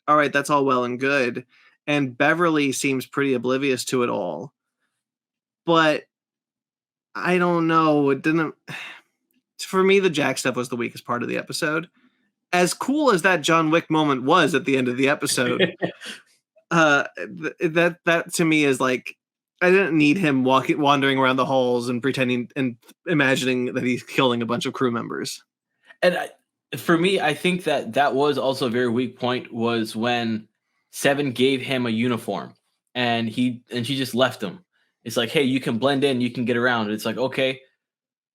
All right, that's all well and good. And Beverly seems pretty oblivious to it all. But I don't know. It didn't. For me, the Jack stuff was the weakest part of the episode. As cool as that John Wick moment was at the end of the episode, that to me is like, I didn't need him wandering around the halls and pretending and imagining that he's killing a bunch of crew members. And for me, I think that was also a very weak point, was when Seven gave him a uniform and she just left him. It's like, hey, you can blend in, you can get around. It's like, okay,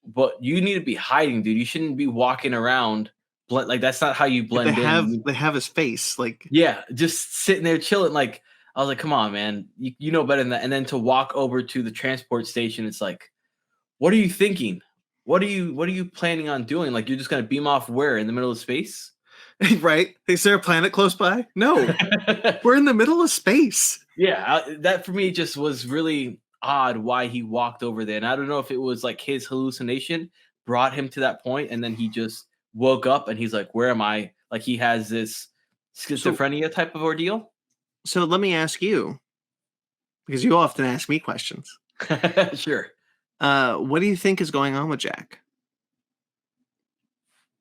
but you need to be hiding, dude. You shouldn't be walking around like that's not how you blend in. They have his face, like, yeah, just sitting there chilling. Like, I was like, come on, man, you know better than that. And then to walk over to the transport station, it's like, what are you thinking? What are you planning on doing? Like, you're just gonna beam off where, in the middle of space? Right? Is there a planet close by? No, we're in the middle of space. Yeah, that for me just was really odd why he walked over there. And I don't know if it was like his hallucination brought him to that point, and then he just woke up and he's like, where am I? Like, he has this schizophrenia type of ordeal. So let me ask you, because you often ask me questions. Sure. What do you think is going on with Jack?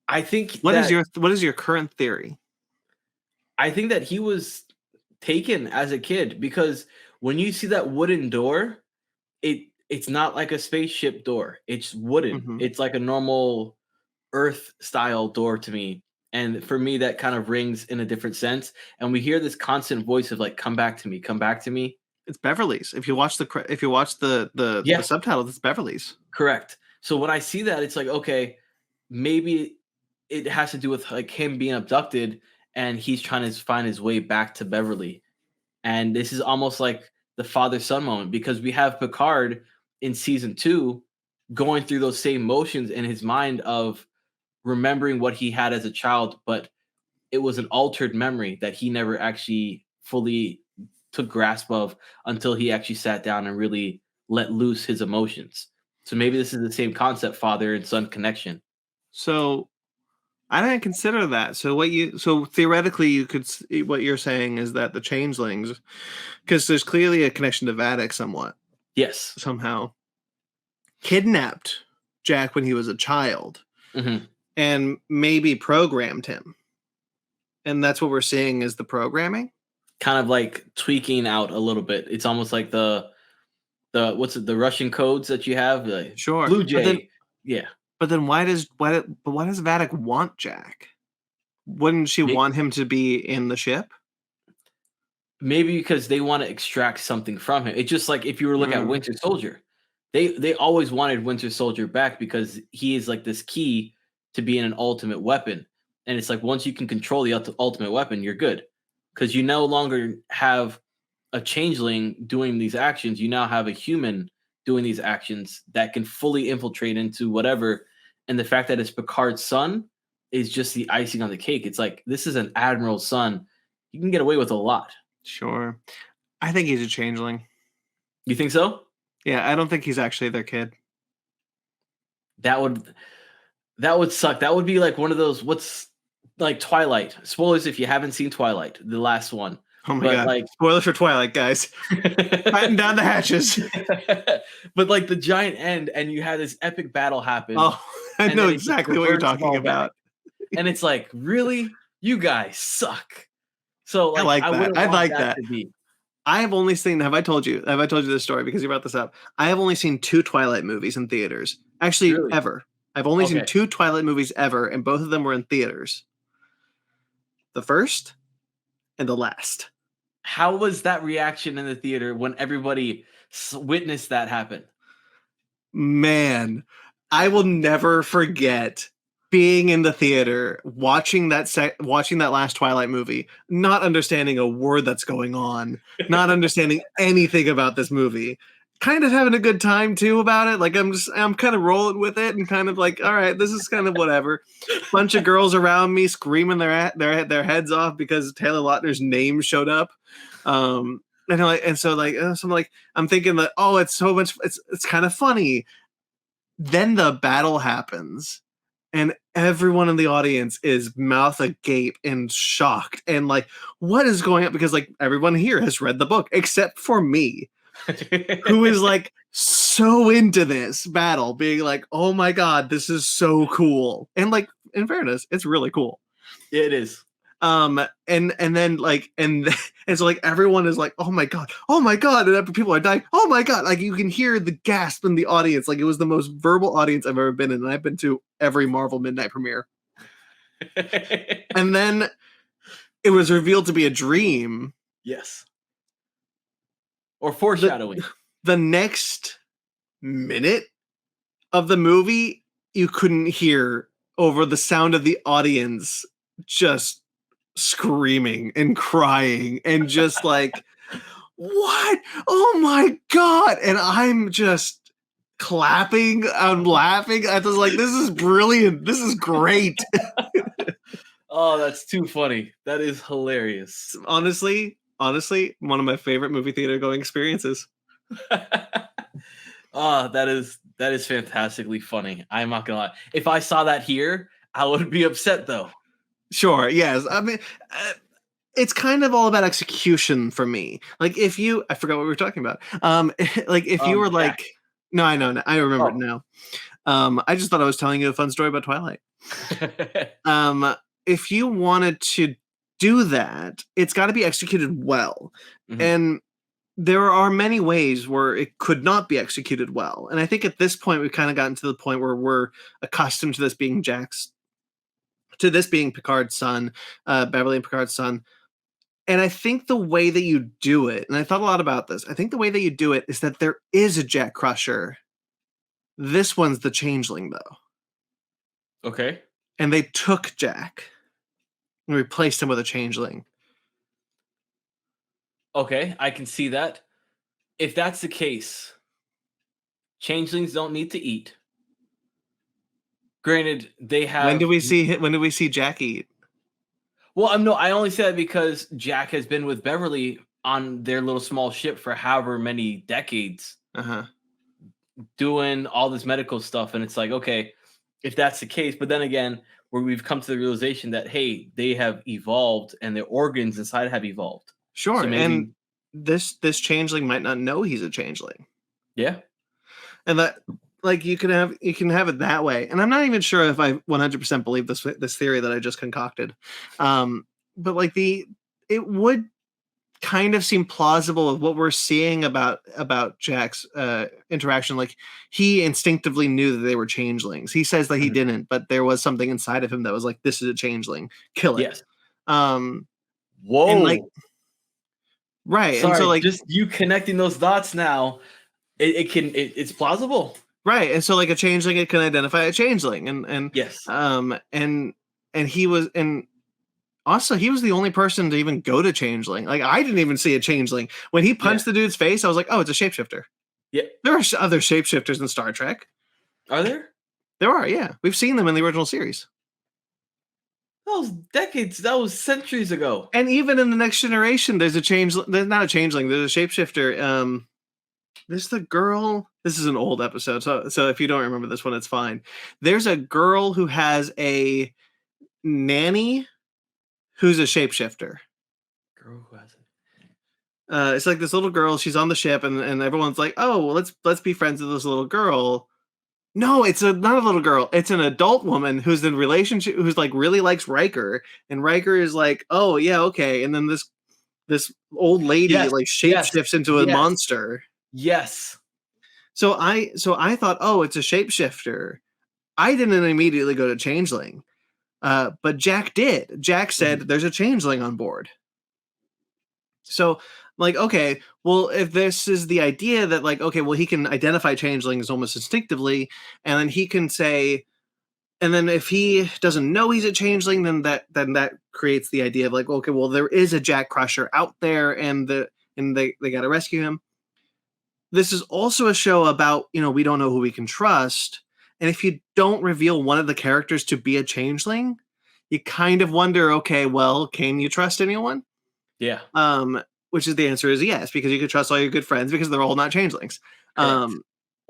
I think what is your current theory? I think that he was taken as a kid, because when you see that wooden door, it's not like a spaceship door. It's wooden. Mm-hmm. It's like a normal Earth style door to me. And for me, that kind of rings in a different sense. And we hear this constant voice of like, come back to me, come back to me. It's Beverly's. If you watch the subtitles, it's Beverly's. Correct. So when I see that, it's like, okay, maybe it has to do with like him being abducted and he's trying to find his way back to Beverly. And this is almost like the father-son moment, because we have Picard in season 2 going through those same motions in his mind of remembering what he had as a child, but it was an altered memory that he never actually fully took grasp of until he actually sat down and really let loose his emotions. So maybe this is the same concept, father and son connection. So I didn't consider that. So theoretically, you could. What you're saying is that the changelings, because there's clearly a connection to Vadic somewhat. Yes. Somehow kidnapped Jack when he was a child, and maybe programmed him, and that's what we're seeing is the programming. Kind of like tweaking out a little bit. It's almost like the the Russian codes that you have. Sure. Blue Jay. Yeah. But then why does Vadic want Jack? Wouldn't she want him to be in the ship? Maybe because they want to extract something from him. It's just like if you were looking at Winter Soldier. They always wanted Winter Soldier back because he is like this key to being an ultimate weapon. And it's like once you can control the ultimate weapon, you're good. Because you no longer have a changeling doing these actions. You now have a human doing these actions that can fully infiltrate into whatever. And the fact that it's Picard's son is just the icing on the cake. It's like, this is an admiral's son. You can get away with a lot. Sure. I think he's a changeling. You think so? Yeah, I don't think he's actually their kid. That would suck. That would be like one of those, what's like Twilight. Spoilers if you haven't seen Twilight, the last one. Oh my God. Like, spoilers for Twilight, guys. Batten down the hatches. But like the giant end, and you had this epic battle happen. Oh, I know exactly what you're talking about. And it's like, really? You guys suck. So like, I like that. I'd like that. I have only seen, have I told you this story because you brought this up? I have only seen 2 Twilight movies in theaters. Actually, really? Ever. I've only seen 2 Twilight movies ever, and both of them were in theaters. the first and the last. How was that reaction in the theater when everybody witnessed that happen? Man, I will never forget being in the theater, watching that last Twilight movie, not understanding a word that's going on, not understanding anything about this movie, kind of having a good time too about it. Like I'm kind of rolling with it and kind of like, all right, this is kind of whatever. Bunch of girls around me screaming their heads off because Taylor Lautner's name showed up. So I'm thinking that, oh, it's so much, it's kind of funny. Then the battle happens and everyone in the audience is mouth agape and shocked and like, what is going on? Because like everyone here has read the book except for me, who is like so into this battle, being like, oh my God, this is so cool. And like, in fairness, it's really cool. It is. And then like, and so like everyone is like, oh my God, and people are dying, oh my God, like you can hear the gasp in the audience. Like it was the most verbal audience I've ever been in, and I've been to every Marvel midnight premiere. And then it was revealed to be a dream. Yes. Or foreshadowing. The next minute of the movie, you couldn't hear over the sound of the audience just screaming and crying and just like, what? Oh my God. And I'm just clapping. I'm laughing. I was like, this is brilliant. This is great. Oh, that's too funny. That is hilarious. Honestly, one of my favorite movie theater going experiences. Oh, that is fantastically funny. I'm not gonna lie. If I saw that here, I would be upset though. Sure. Yes. I mean, it's kind of all about execution for me. Like I forgot what we were talking about. Like if you were like, no, I know. I remember it now. I just thought I was telling you a fun story about Twilight. If you wanted to do that, it's got to be executed well. Mm-hmm. And there are many ways where it could not be executed well. And I think at this point, we've kind of gotten to the point where we're accustomed to this being Picard's son, Beverly and Picard's son. And I think the way that you do it, and I thought a lot about this, I think the way that you do it is that there is a Jack Crusher. This one's the changeling, though. Okay. And they took Jack and replaced him with a changeling. Okay, I can see that. If that's the case, changelings don't need to eat. Granted, they have. When do we see Jack eat? Well, no, I only say that because Jack has been with Beverly on their little small ship for however many decades, doing all this medical stuff, and it's like, okay, if that's the case, but then again, where we've come to the realization that hey, they have evolved and their organs inside have evolved. Sure, so maybe, and this changeling might not know he's a changeling. Yeah, and that. Like you can have it that way, and I'm not even sure if I 100% believe this theory that I just concocted, but like it would kind of seem plausible of what we're seeing about Jack's interaction. Like he instinctively knew that they were changelings. He says that he didn't, but there was something inside of him that was like, "This is a changeling. Kill it." Yes. Whoa. And like, right. Sorry, and so like just you connecting those dots now, it's plausible. Right, and so like a changeling, it can identify a changeling, and yes, and he was, and also he was the only person to even go to changeling. Like I didn't even see a changeling when he punched the dude's face. I was like, oh, it's a shapeshifter. Yeah, there are other shapeshifters in Star Trek. Are there? There are. Yeah, we've seen them in the original series. That was decades. That was centuries ago. And even in the Next Generation, there's a changeling. There's not a changeling. There's a shapeshifter. There's the girl. This is an old episode, so if you don't remember this one, it's fine. There's a girl who has a nanny who's a shapeshifter. Girl who has it. It's like this little girl. She's on the ship, and everyone's like, "Oh, well, let's be friends with this little girl." No, it's not a little girl. It's an adult woman who's in relationship, who's like really likes Riker, and Riker is like, "Oh yeah, okay." And then this old lady like shapeshifts into a monster. Yes. So I thought, oh, it's a shapeshifter. I didn't immediately go to changeling. But Jack did. Jack said there's a changeling on board. So, like, okay, well, if this is the idea that, like, okay, well, he can identify changelings almost instinctively, and then he can say, and then if he doesn't know he's a changeling, then that creates the idea of like, okay, well, there is a Jack Crusher out there, and they got to rescue him. This is also a show about, we don't know who we can trust, and if you don't reveal one of the characters to be a changeling, you kind of wonder, okay, well, can you trust anyone? Yeah. Which is the answer is yes, because you can trust all your good friends because they're all not changelings. Correct.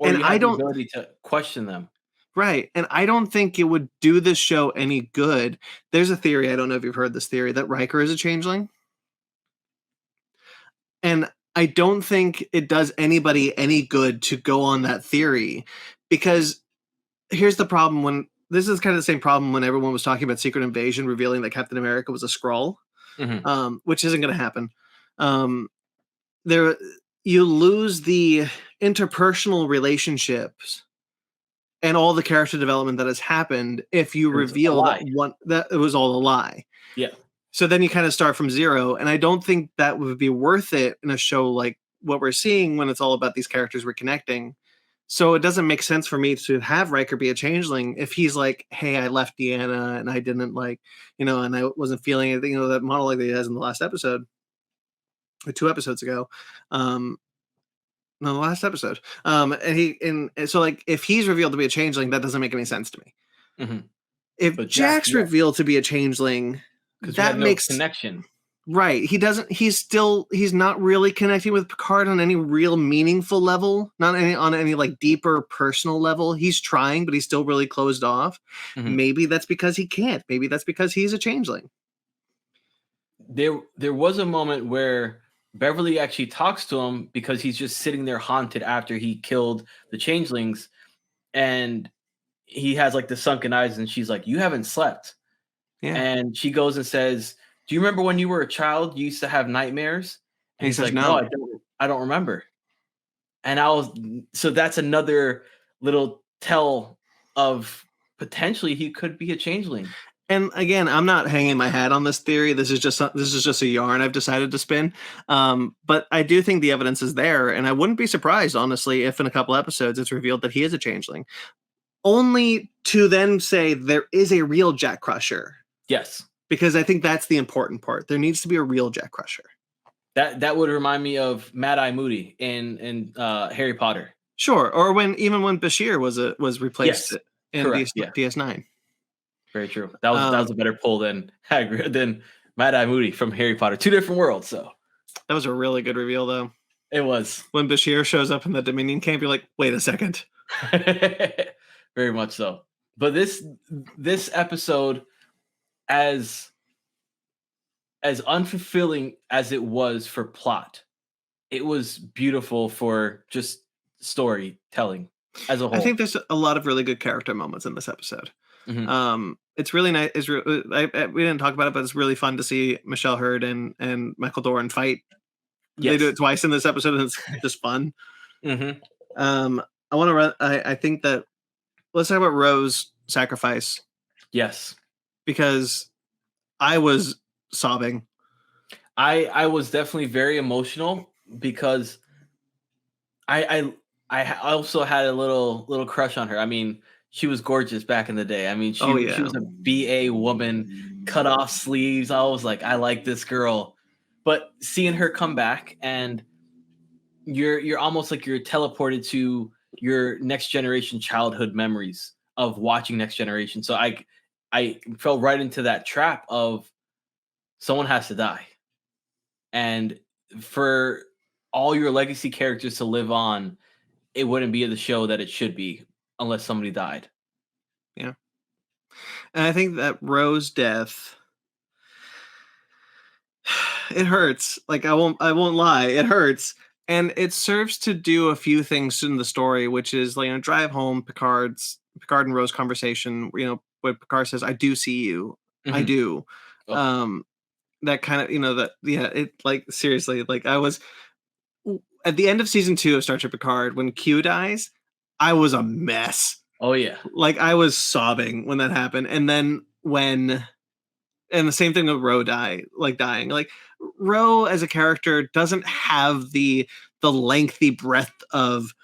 Or And you have the ability to question them. Right. And I don't think it would do this show any good. There's a theory, I don't know if you've heard this theory, that Riker is a changeling. And I don't think it does anybody any good to go on that theory, because here's the problem. This is kind of the same problem when everyone was talking about Secret Invasion, revealing that Captain America was a Skrull, which isn't going to happen. You lose the interpersonal relationships and all the character development that has happened if you reveal that it was all a lie. Yeah. So then you kind of start from zero, and I don't think that would be worth it in a show like what we're seeing when it's all about these characters reconnecting. So it doesn't make sense for me to have Riker be a changeling if he's like, hey, I left Deanna and I didn't and I wasn't feeling it, that monologue that he has in the last episode, or 2 episodes ago. No, the last episode. And so like if he's revealed to be a changeling, that doesn't make any sense to me. If Jack's revealed to be a changeling, that makes connection. Right. He's not really connecting with Picard on any real meaningful level, not on any like deeper personal level. He's trying, but he's still really closed off. Maybe that's because he can't. Maybe that's because he's a changeling. There was a moment where Beverly actually talks to him because he's just sitting there haunted after he killed the changelings, and he has like the sunken eyes, and she's like, "You haven't slept." Yeah. And she goes and says, "Do you remember when you were a child, you used to have nightmares?" And he's like, "No, I don't remember." And so that's another little tell of potentially he could be a changeling. And again, I'm not hanging my hat on this theory. This is just a yarn I've decided to spin. But I do think the evidence is there, and I wouldn't be surprised, honestly, if in a couple episodes it's revealed that he is a changeling. Only to then say there is a real Jack Crusher. Yes. Because I think that's the important part. There needs to be a real Jack Crusher. That would remind me of Mad Eye Moody in Harry Potter. Sure. Or when Bashir was replaced in DS9. Very true. That was a better pull than Mad Eye Moody from Harry Potter. 2 different worlds. So that was a really good reveal, though. It was. When Bashir shows up in the Dominion camp, you're like, wait a second. Very much so. But this episode, as unfulfilling as it was for plot, it was beautiful for just storytelling as a whole. I think there's a lot of really good character moments in this episode. It's really nice. We didn't talk about it, but it's really fun to see Michelle Hurd and Michael Dorn fight. Yes. They do it twice in this episode, and it's just fun. I think that let's talk about Rose's sacrifice. Yes, because I was sobbing. I was definitely very emotional because I also had a little crush on her. I mean, she was gorgeous back in the day. I mean, she was a BA woman, cut off sleeves. I was like, I like this girl. But seeing her come back, and you're almost like you're teleported to your Next Generation childhood memories of watching Next Generation. So I fell right into that trap of someone has to die. And for all your legacy characters to live on, it wouldn't be the show that it should be unless somebody died. Yeah. And I think that Rose's death, it hurts. Like I won't lie, it hurts. And it serves to do a few things in the story, which is drive home Picard and Rose conversation, where Picard says, I do see you. I do. Oh. That kind of, it like seriously, like I was at the end of season 2 of Star Trek Picard, when Q dies, I was a mess. Oh yeah. Like I was sobbing when that happened. And then when, and the same thing with dying. Like Ro as a character doesn't have the lengthy breadth of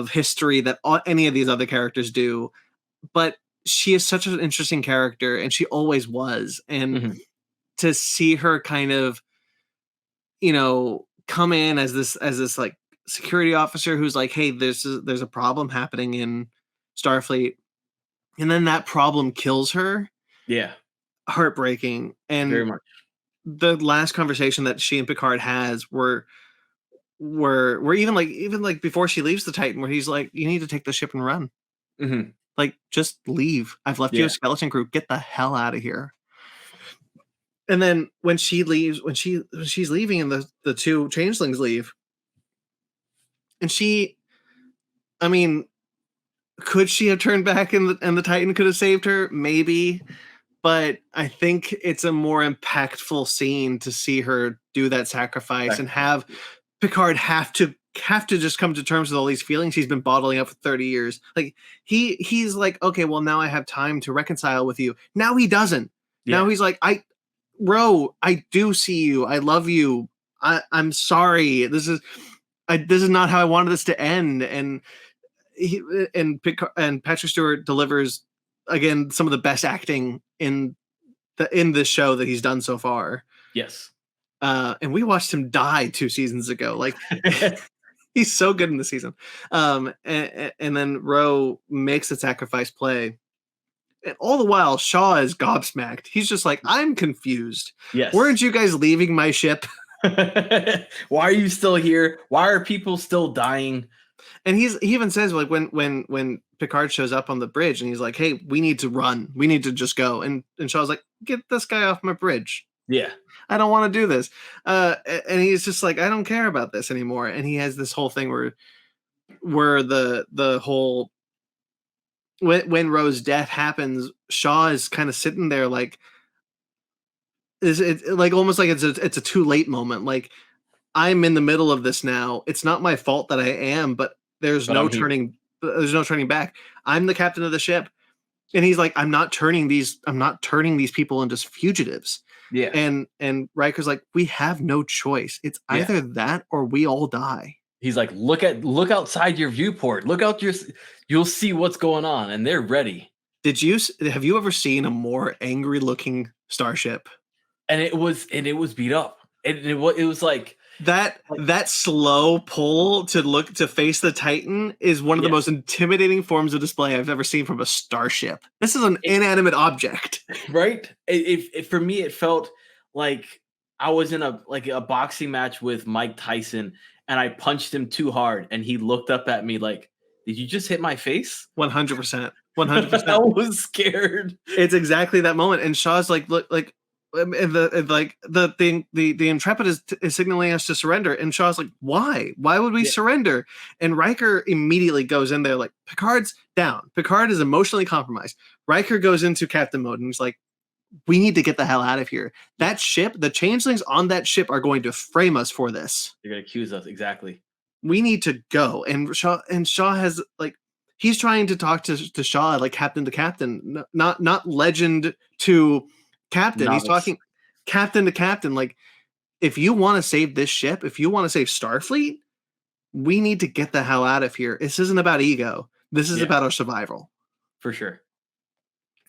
history that any of these other characters do, but she is such an interesting character, and she always was. And to see her kind of, come in as this like security officer who's like, hey, there's a problem happening in Starfleet, and then that problem kills her. Yeah, heartbreaking. And very much. the last conversation that she and Picard has were even like before she leaves the Titan, where he's like, you need to take the ship and run. Like, just leave. I've left you a skeleton crew. Get the hell out of here. And then when she leaves, when she's leaving, and the two changelings leave, and I mean, could she have turned back and the Titan could have saved her? Maybe. But I think it's a more impactful scene to see her do that sacrifice and have Picard have to just come to terms with all these feelings he's been bottling up for 30 years. Like he's like, okay, well, now I have time to reconcile with you. Now he doesn't. Yeah. Now he's like, Ro, I do see you. I love you. I'm sorry. This is not how I wanted this to end. And Patrick Stewart delivers again some of the best acting in this show that he's done so far. Yes. And we watched him die 2 seasons ago. Like he's so good in the season. And then Ro makes a sacrifice play. And all the while, Shaw is gobsmacked. He's just like, I'm confused. Yes. Weren't you guys leaving my ship? Why are you still here? Why are people still dying? And he even says, like, when Picard shows up on the bridge and he's like, hey, we need to run. We need to just go. And Shaw's like, get this guy off my bridge. Yeah. I don't want to do this. And he's just like, I don't care about this anymore. And he has this whole thing where the whole, when Ro's death happens, Shaw is kind of sitting there like, is it like almost like it's a too late moment. Like, I'm in the middle of this now. It's not my fault that I am, but there's no turning back. I'm the captain of the ship. And he's like, I'm not turning these people into fugitives. Yeah. And Riker's like, we have no choice. It's either that or we all die. He's like, look outside your viewport. You'll see what's going on, and they're ready. Have you ever seen a more angry looking starship? And it was beat up. It was like that slow pull to face the Titan is one of the most intimidating forms of display I've ever seen from a starship. This is an inanimate object, right? For me, it felt like I was in a boxing match with Mike Tyson, and I punched him too hard, and he looked up at me like, "Did you just hit my face?" 100%. 100%. I was scared. It's exactly that moment, and Shaw's like, look, like. And the Intrepid is signaling us to surrender, and Shaw's like, why would we surrender? And Riker immediately goes in there like, Picard's down. Picard is emotionally compromised. Riker goes into captain mode, and he's like, we need to get the hell out of here. That ship, the changelings on that ship are going to frame us for this. They're going to accuse us. Exactly. We need to go. And Shaw has like, he's trying to talk to Shaw like captain to captain, not legend to captain. Novice. He's talking captain to captain. Like, if you want to save this ship, if you want to save Starfleet, we need to get the hell out of here. This isn't about ego. This is about our survival. For sure.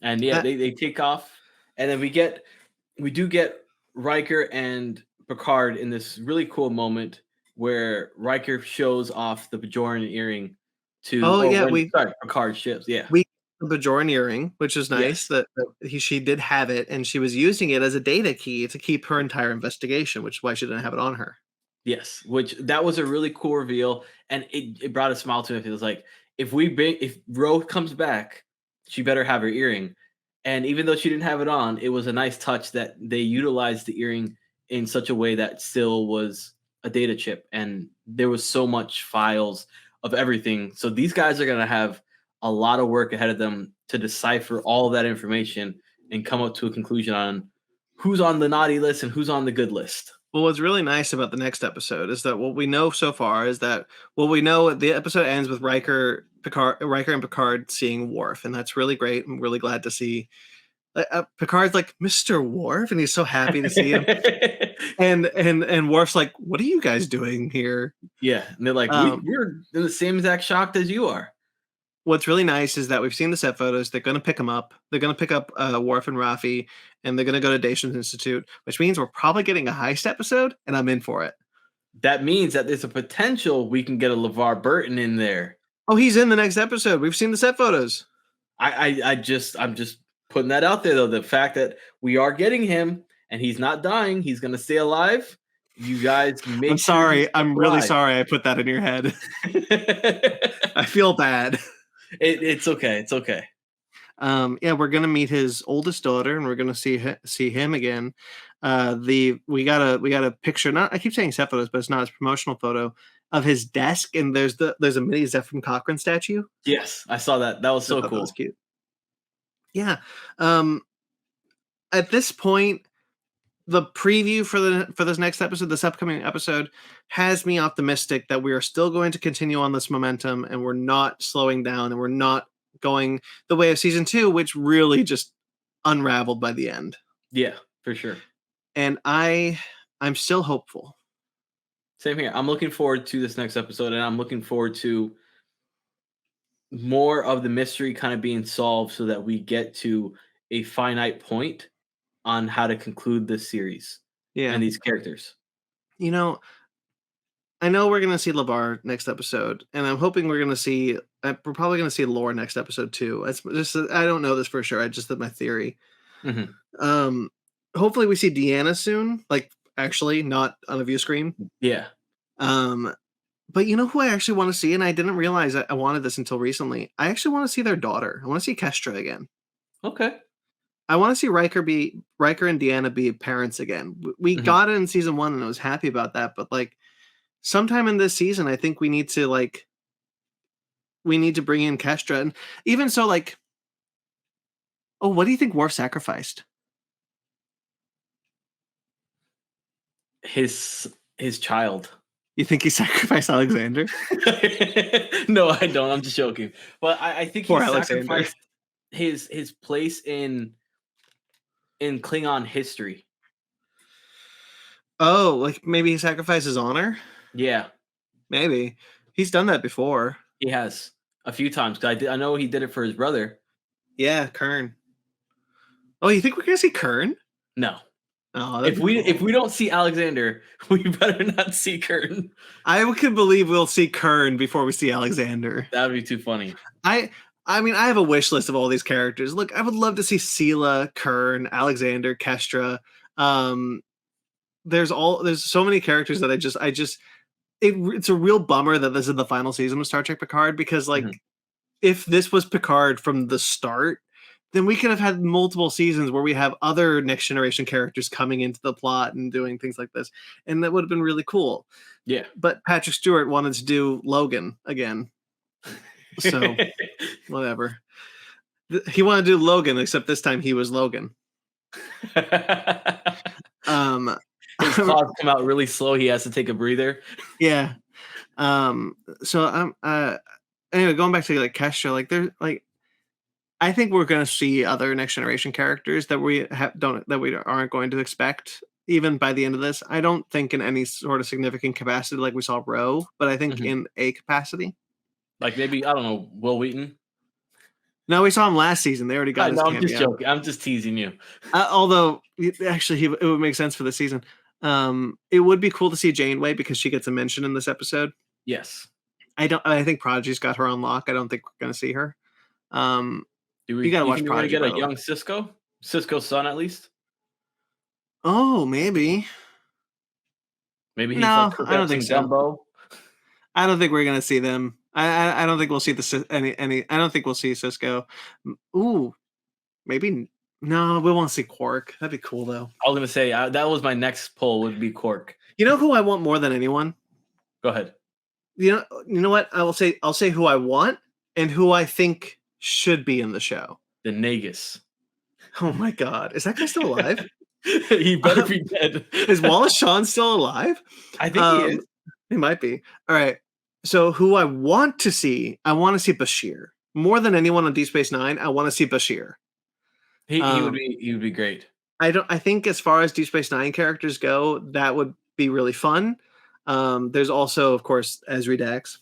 And they take off, and then we do get Riker and Picard in this really cool moment where Riker shows off the Bajoran earring to Picard ships. Yeah. The Bajoran earring, which is nice that she did have it, and she was using it as a data key to keep her entire investigation, which is why she didn't have it on her. Yes, which that was a really cool reveal, and it brought a smile to me. It was like, if Ro comes back, she better have her earring. And even though she didn't have it on, it was a nice touch that they utilized the earring in such a way that still was a data chip, and there was so much files of everything. So these guys are gonna have a lot of work ahead of them to decipher all of that information and come up to a conclusion on who's on the naughty list and who's on the good list. Well, what's really nice about the next episode is that what we know so far is that the episode ends with Riker and Picard seeing Worf, and that's really great. I'm really glad to see Picard's like, Mr. Worf, and he's so happy to see him. And Worf's like, what are you guys doing here? Yeah, and they're like, we're in the same exact shock as you are. What's really nice is that we've seen the set photos. They're going to pick them up. They're going to pick up Worf and Rafi, and they're going to go to Dacian's Institute, which means we're probably getting a heist episode, and I'm in for it. That means that there's a potential we can get a LeVar Burton in there. Oh, he's in the next episode. We've seen the set photos. I'm just putting that out there, though. The fact that we are getting him and he's not dying, he's going to stay alive. You guys make I'm sorry. I'm really sorry I put that in your head. I feel bad. It's okay. It's okay. Yeah, we're gonna meet his oldest daughter, and we're gonna see him again. We got a picture. Not I keep saying set photos, but it's not his promotional photo of his desk, and there's a mini Zephram Cochrane statue. Yes, I saw that. That was so cool. That was cute. Yeah. At this point, the preview for this next episode, this upcoming episode, has me optimistic that we are still going to continue on this momentum, and we're not slowing down, and we're not going the way of season 2, which really just unraveled by the end. Yeah, for sure. And I'm still hopeful. Same here. I'm looking forward to this next episode, and I'm looking forward to more of the mystery kind of being solved so that we get to a finite point on how to conclude this series and these characters. You know, I know we're going to see LeVar next episode, and I'm hoping we're probably going to see Lore next episode too. It's just, I don't know this for sure. I just did my theory. Mm-hmm. Hopefully we see Deanna soon, like actually not on a view screen. Yeah. But you know who I actually want to see, and I didn't realize I wanted this until recently. I actually want to see their daughter. I want to see Kestra again. Okay. I want to see Riker and Deanna be parents again. We got it in season 1, and I was happy about that. But like, sometime in this season, I think we need to bring in Kestra, and even so, like, oh, what do you think Worf sacrificed? His child. You think he sacrificed Alexander? No, I don't. I'm just joking. But I think he sacrificed his place in Klingon history. Oh, like maybe he sacrificed his honor? Yeah. Maybe. He's done that before. He has a few times. I know he did it for his brother. Yeah, Kern. Oh, you think we're gonna see Kern? No. Oh, if we don't see Alexander, we better not see Kern. I could believe we'll see Kern before we see Alexander. That would be too funny. I mean, I have a wish list of all these characters. Look, I would love to see Sela, Kern, Alexander, Kestra. There's so many characters that it's a real bummer that this is the final season of Star Trek Picard, because like if this was Picard from the start, then we could have had multiple seasons where we have other Next Generation characters coming into the plot and doing things like this, and that would have been really cool. Yeah. But Patrick Stewart wanted to do Logan again. So whatever. He wanted to do Logan, except this time he was Logan. His claws come out really slow. He has to take a breather. Yeah. So I'm anyway, going back to like Kestra, like there's like I think we're going to see other Next Generation characters that we aren't going to expect even by the end of this. I don't think in any sort of significant capacity like we saw Ro, but I think in a capacity. Like maybe, I don't know, Will Wheaton? No, we saw him last season. They already got his cameo. I'm just joking. I'm just teasing you. Although, actually, it would make sense for this season. It would be cool to see Janeway because she gets a mention in this episode. Yes. I think Prodigy's got her on lock. I don't think we're going to see her. You got to watch Prodigy. Get a young Cisco's son at least? Oh, maybe. Maybe he's I don't think so. Dumbo. I don't think we're gonna see them. I don't think we'll see any. I don't think we'll see Cisco. Ooh, maybe no. We won't see Quark. That'd be cool though. I was gonna say that was my next poll. Would be Quark. You know who I want more than anyone? Go ahead. You know what? I'll say who I want and who I think should be in the show. The Nagus. Oh my God, is that guy still alive? He better be dead. Is Wallace Shawn still alive? I think he is. He might be. All right. So who I want to see Bashir. More than anyone on Deep Space Nine, I want to see Bashir. He would be great. I think as far as Deep Space Nine characters go, that would be really fun. There's also, of course, Ezri Dax.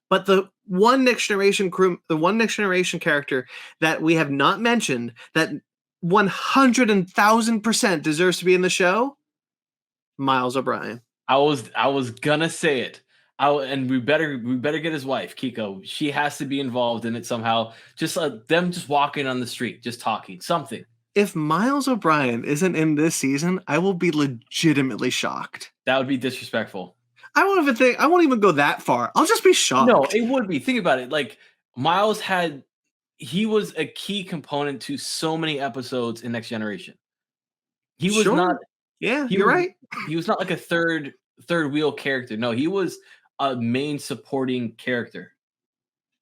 But the one Next Generation character that we have not mentioned that 100,000% deserves to be in the show, Miles O'Brien. I was gonna say it. And we better get his wife, Kiko. She has to be involved in it somehow. Just them just walking on the street, just talking, something. If Miles O'Brien isn't in this season, I will be legitimately shocked. That would be disrespectful. I won't even go that far. I'll just be shocked. No, it would be. Think about it. Like Miles he was a key component to so many episodes in Next Generation. He was not. Yeah, you're right. He was not like a third wheel character. No, he was a main supporting character.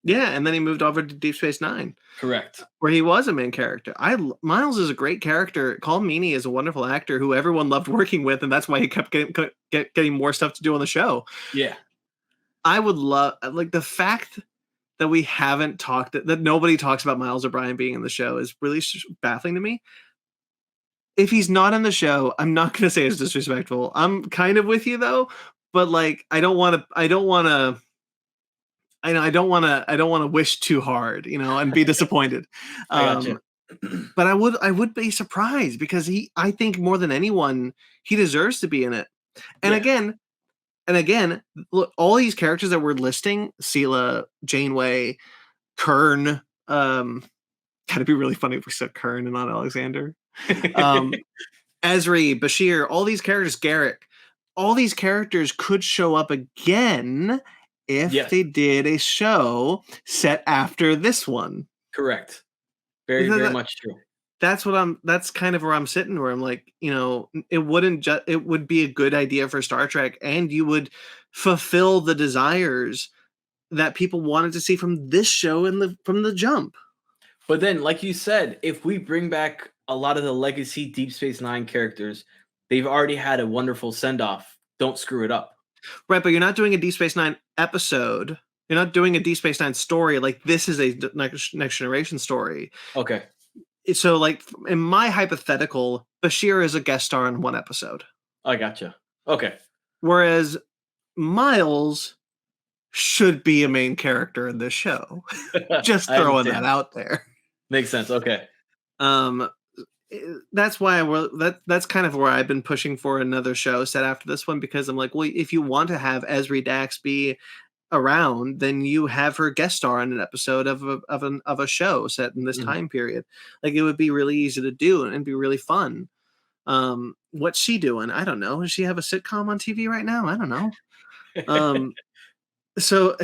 Yeah, and then he moved over to Deep Space Nine. Correct. Where he was a main character. Miles is a great character. Colm Meaney is a wonderful actor who everyone loved working with, and that's why he kept getting more stuff to do on the show. Yeah. I would love, like, the fact that we haven't talked, that nobody talks about Miles O'Brien being in the show is really baffling to me. If he's not in the show, I'm not going to say it's disrespectful. I'm kind of with you though, but like, I don't want to wish too hard, and be disappointed. I gotcha. But I would be surprised because I think more than anyone, he deserves to be in it. And again, look, all these characters that we're listing, Sela, Janeway, Kern, gotta be really funny if we said Kern and not Alexander. Ezri, Bashir, all these characters, Garrick, all these characters could show up again if they did a show set after this one. Correct. Very much true. That's kind of where I'm sitting, where I'm like, it would be a good idea for Star Trek, and you would fulfill the desires that people wanted to see from this show from the jump. But then, like you said, if we bring back a lot of the legacy Deep Space Nine characters, they've already had a wonderful send-off. Don't screw it up. Right, but you're not doing a Deep Space Nine episode. You're not doing a Deep Space Nine story. Like, this is a Next Generation story. Okay. So, like, in my hypothetical, Bashir is a guest star in one episode. I gotcha. Okay. Whereas Miles should be a main character in this show. Just throwing that out there. Makes sense. Okay. That's why that's kind of where I've been pushing for another show set after this one, because I'm like, well, if you want to have Ezri Dax be around, then you have her guest star on an episode of a show set in this time period. Like, it would be really easy to do and be really fun. What's she doing? I don't know. Does she have a sitcom on TV right now? I don't know. So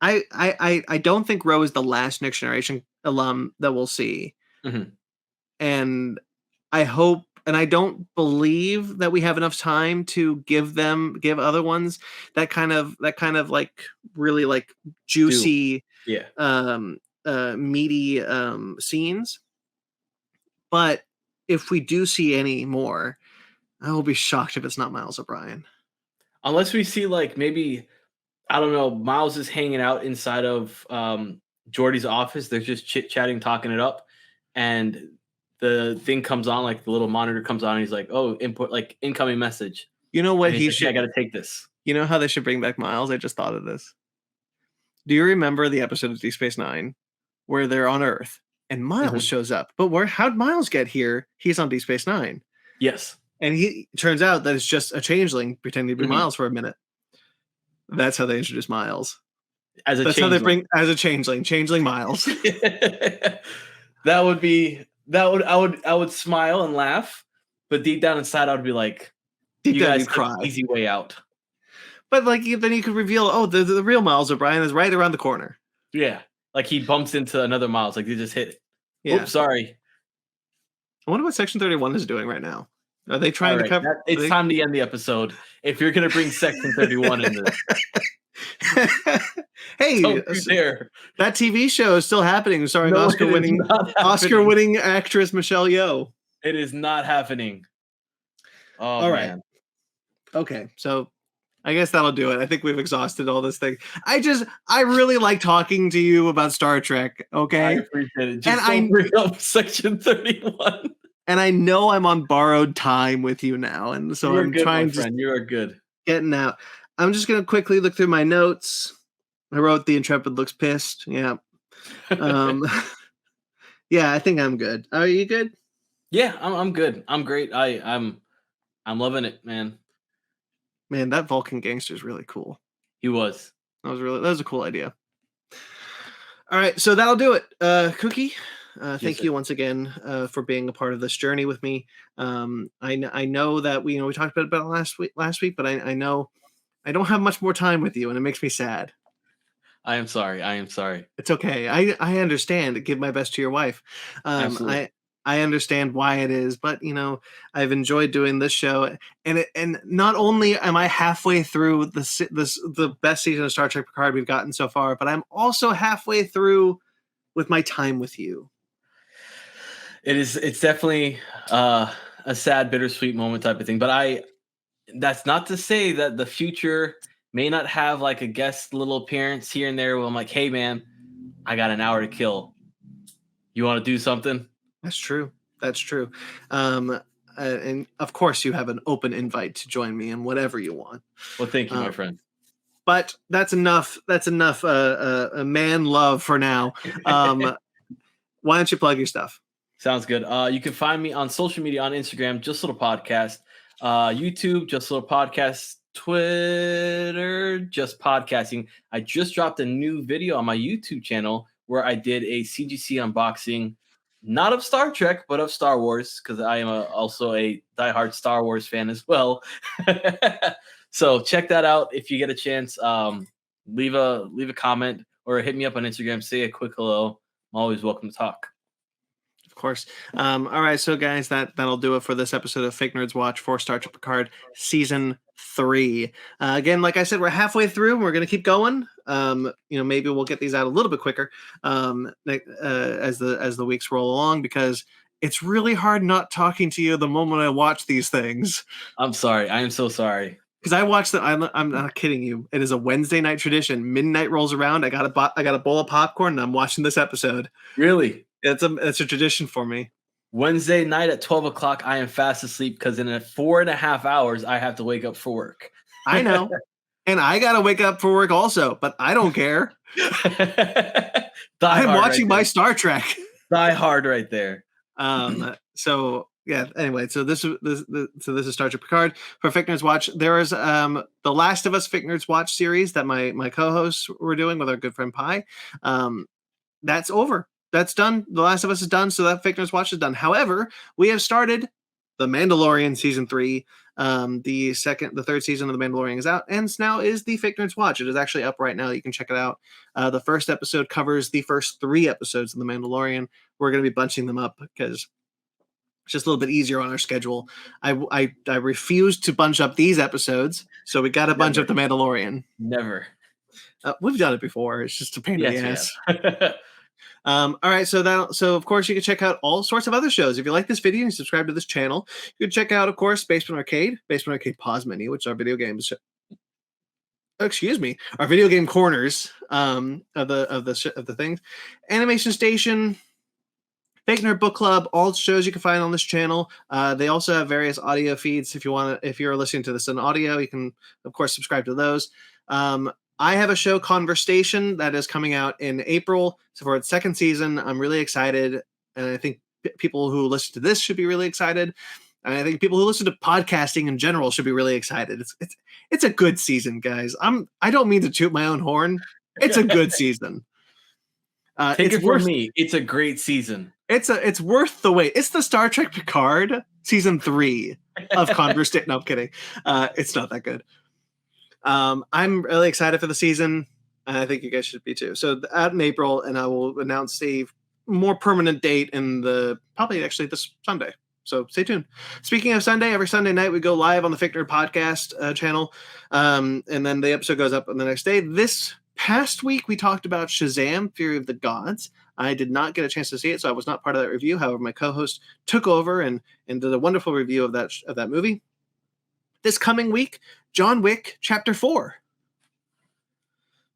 I don't think Ro is the last Next Generation alum that we'll see. Mm-hmm. And I hope, and I don't believe that we have enough time to give other ones that kind of like really like juicy, meaty scenes. But if we do see any more, I will be shocked if it's not Miles O'Brien. Unless we see, like, maybe, I don't know, Miles is hanging out inside of Geordi's office. They're just chit-chatting, talking it up. And the thing comes on, like the little monitor comes on, and he's like, "Oh, incoming message." You know what? I got to take this. You know how they should bring back Miles? I just thought of this. Do you remember the episode of Deep Space Nine where they're on Earth and Miles shows up? But how'd Miles get here? He's on Deep Space Nine. Yes. And he turns out that it's just a changeling pretending to be Miles for a minute. That's how they introduce Miles. That's how they bring as a changeling Miles. I would smile and laugh, but deep down inside I would be like, you guys cry. Easy way out. But like, then you could reveal, the real Miles O'Brien is right around the corner. Yeah. Like, he bumps into another Miles, like they just hit it. Yeah. Oops, sorry. I wonder what Section 31 is doing right now. Are they trying to cover? It's time to end the episode. If you're going to bring Section 31 in this. Hey, that TV show is still happening, starring Oscar-winning actress Michelle Yeoh. It is not happening. Oh, all right. Man. Okay, so I guess that'll do it. I think we've exhausted all this thing. I really like talking to you about Star Trek. Okay, I appreciate it. and Just don't bring up Section 31. and I know I'm on borrowed time with you now, and so You are I'm good, my trying friend. You are good. getting out. I'm just gonna quickly look through my notes. I wrote the Intrepid looks pissed. Yeah. Yeah, I think I'm good. Are you good? Yeah, I'm good. I'm great. I'm loving it, man. Man, that Vulcan gangster is really cool. He was. That was a cool idea. All right, so that'll do it. Cookie, thank you once again for being a part of this journey with me. I know that we talked about it last week, but I know I don't have much more time with you, and it makes me sad. I am sorry. It's okay. I understand. Give my best to your wife. Absolutely. I understand why it is, but I've enjoyed doing this show, and not only am I halfway through the best season of Star Trek Picard we've gotten so far, but I'm also halfway through with my time with you. It's definitely a sad, bittersweet moment type of thing. But that's not to say that the future may not have like a guest little appearance here and there where I'm like, hey man, I got an hour to kill. You want to do something? That's true. And of course, you have an open invite to join me in whatever you want. Well, thank you, my friend. But that's enough. That's enough. Man love for now. Why don't you plug your stuff? Sounds good. You can find me on social media on Instagram, Just Little Podcast, YouTube, Just Little Podcast, Twitter, Just Podcasting. I just dropped a new video on my YouTube channel where I did a CGC unboxing, not of Star Trek, but of Star Wars, because I am also a diehard Star Wars fan as well. So check that out if you get a chance. Leave a comment or hit me up on Instagram. Say a quick hello. I'm always welcome to talk. Of course. All right, so guys, that'll do it for this episode of Fake Nerds Watch for Star Trek Picard Season 3. Again, like I said, we're halfway through. We're going to keep going. Maybe we'll get these out a little bit quicker as the weeks roll along, because it's really hard not talking to you the moment I watch these things. I'm sorry. I am so sorry. Because I watched I'm not kidding you. It is a Wednesday night tradition. Midnight rolls around. I got a bowl of popcorn, and I'm watching this episode. Really? It's a tradition for me. Wednesday night at 12 o'clock, I am fast asleep because in 4.5 hours, I have to wake up for work. I know. And I got to wake up for work also, but I don't care. I'm watching my Star Trek. Die hard right there. So yeah, anyway, so this is Star Trek Picard for Fake Nerds Watch. There is the Last of Us Fake Nerds Watch series that my co-hosts were doing with our good friend Pi. That's over. That's done. The Last of Us is done, so that Fake Nerds Watch is done. However, we have started The Mandalorian Season 3. The third season of The Mandalorian is out, and now is the Fake Nerds Watch. It is actually up right now. You can check it out. The first episode covers the first 3 episodes of The Mandalorian. We're going to be bunching them up because it's just a little bit easier on our schedule. I refuse to bunch up these episodes, so we got to bunch up The Mandalorian. Never. We've done it before. It's just a pain in the ass. All right, so of course you can check out all sorts of other shows. If you like this video and subscribe to this channel, you can check out, of course, Basement Arcade Pause Menu, which are video games. Our video game corners of the things. Animation Station, Fake Nerd Book Club, all shows you can find on this channel. They also have various audio feeds. If you're listening to this in audio, you can of course subscribe to those. I have a show, Conversation, that is coming out in April. So for its second season, I'm really excited. And I think people who listen to this should be really excited. And I think people who listen to podcasting in general should be really excited. It's a good season, guys. I don't mean to toot my own horn. It's a good season. Take it from me. It's a great season. It's worth the wait. It's the Star Trek Picard Season 3 of Conversation. No, I'm kidding. It's not that good. I'm really excited for the season, and I think you guys should be too. So out in April, and I will announce a more permanent date in probably actually this Sunday. So stay tuned. Speaking of Sunday, every Sunday night we go live on the Fake Nerd Podcast channel, and then the episode goes up on the next day. This past week we talked about Shazam: Fury of the Gods. I did not get a chance to see it, so I was not part of that review. However, my co-host took over and did a wonderful review of that movie. this coming week, John Wick Chapter 4.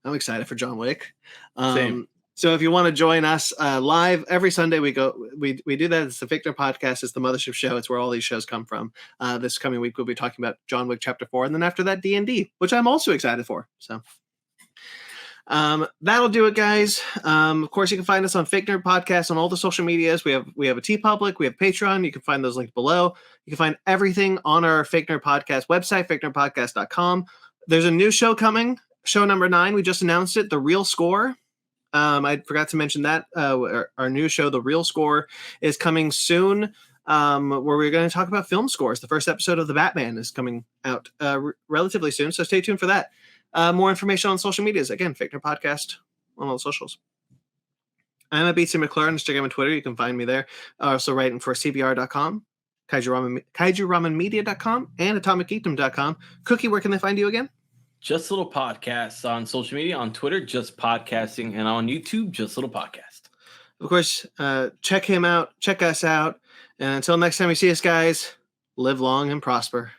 I'm excited for John Wick. Same. So if you want to join us live every Sunday, we do that. It's the Victor Podcast. It's the mothership show. It's where all these shows come from. This coming week, we'll be talking about John Wick Chapter 4. And then after that, D&D, which I'm also excited for. So that'll do it, guys. Of course, you can find us on Fake Nerd Podcast on all the social medias. We have a TeePublic. We have Patreon. You can find those links below. You can find everything on our Fake Nerd Podcast website, fakenerdpodcast.com. There's a new show coming. Show number 9. We just announced it. The Real Score. I forgot to mention that our new show, The Real Score, is coming soon, where we're going to talk about film scores. The first episode of The Batman is coming out relatively soon, so stay tuned for that. More information on social medias. Again, Fake Nerd Podcast on all the socials. I'm at BC McClure on Instagram and Twitter. You can find me there. Also writing for CBR.com, KaijuRamenmedia.com, and AtomicGeekdom.com. Cookie, where can they find you again? Just Little Podcasts on social media, on Twitter, Just Podcasting, and on YouTube, Just Little Podcast. Of course, check him out, check us out, and until next time we see us, guys, live long and prosper.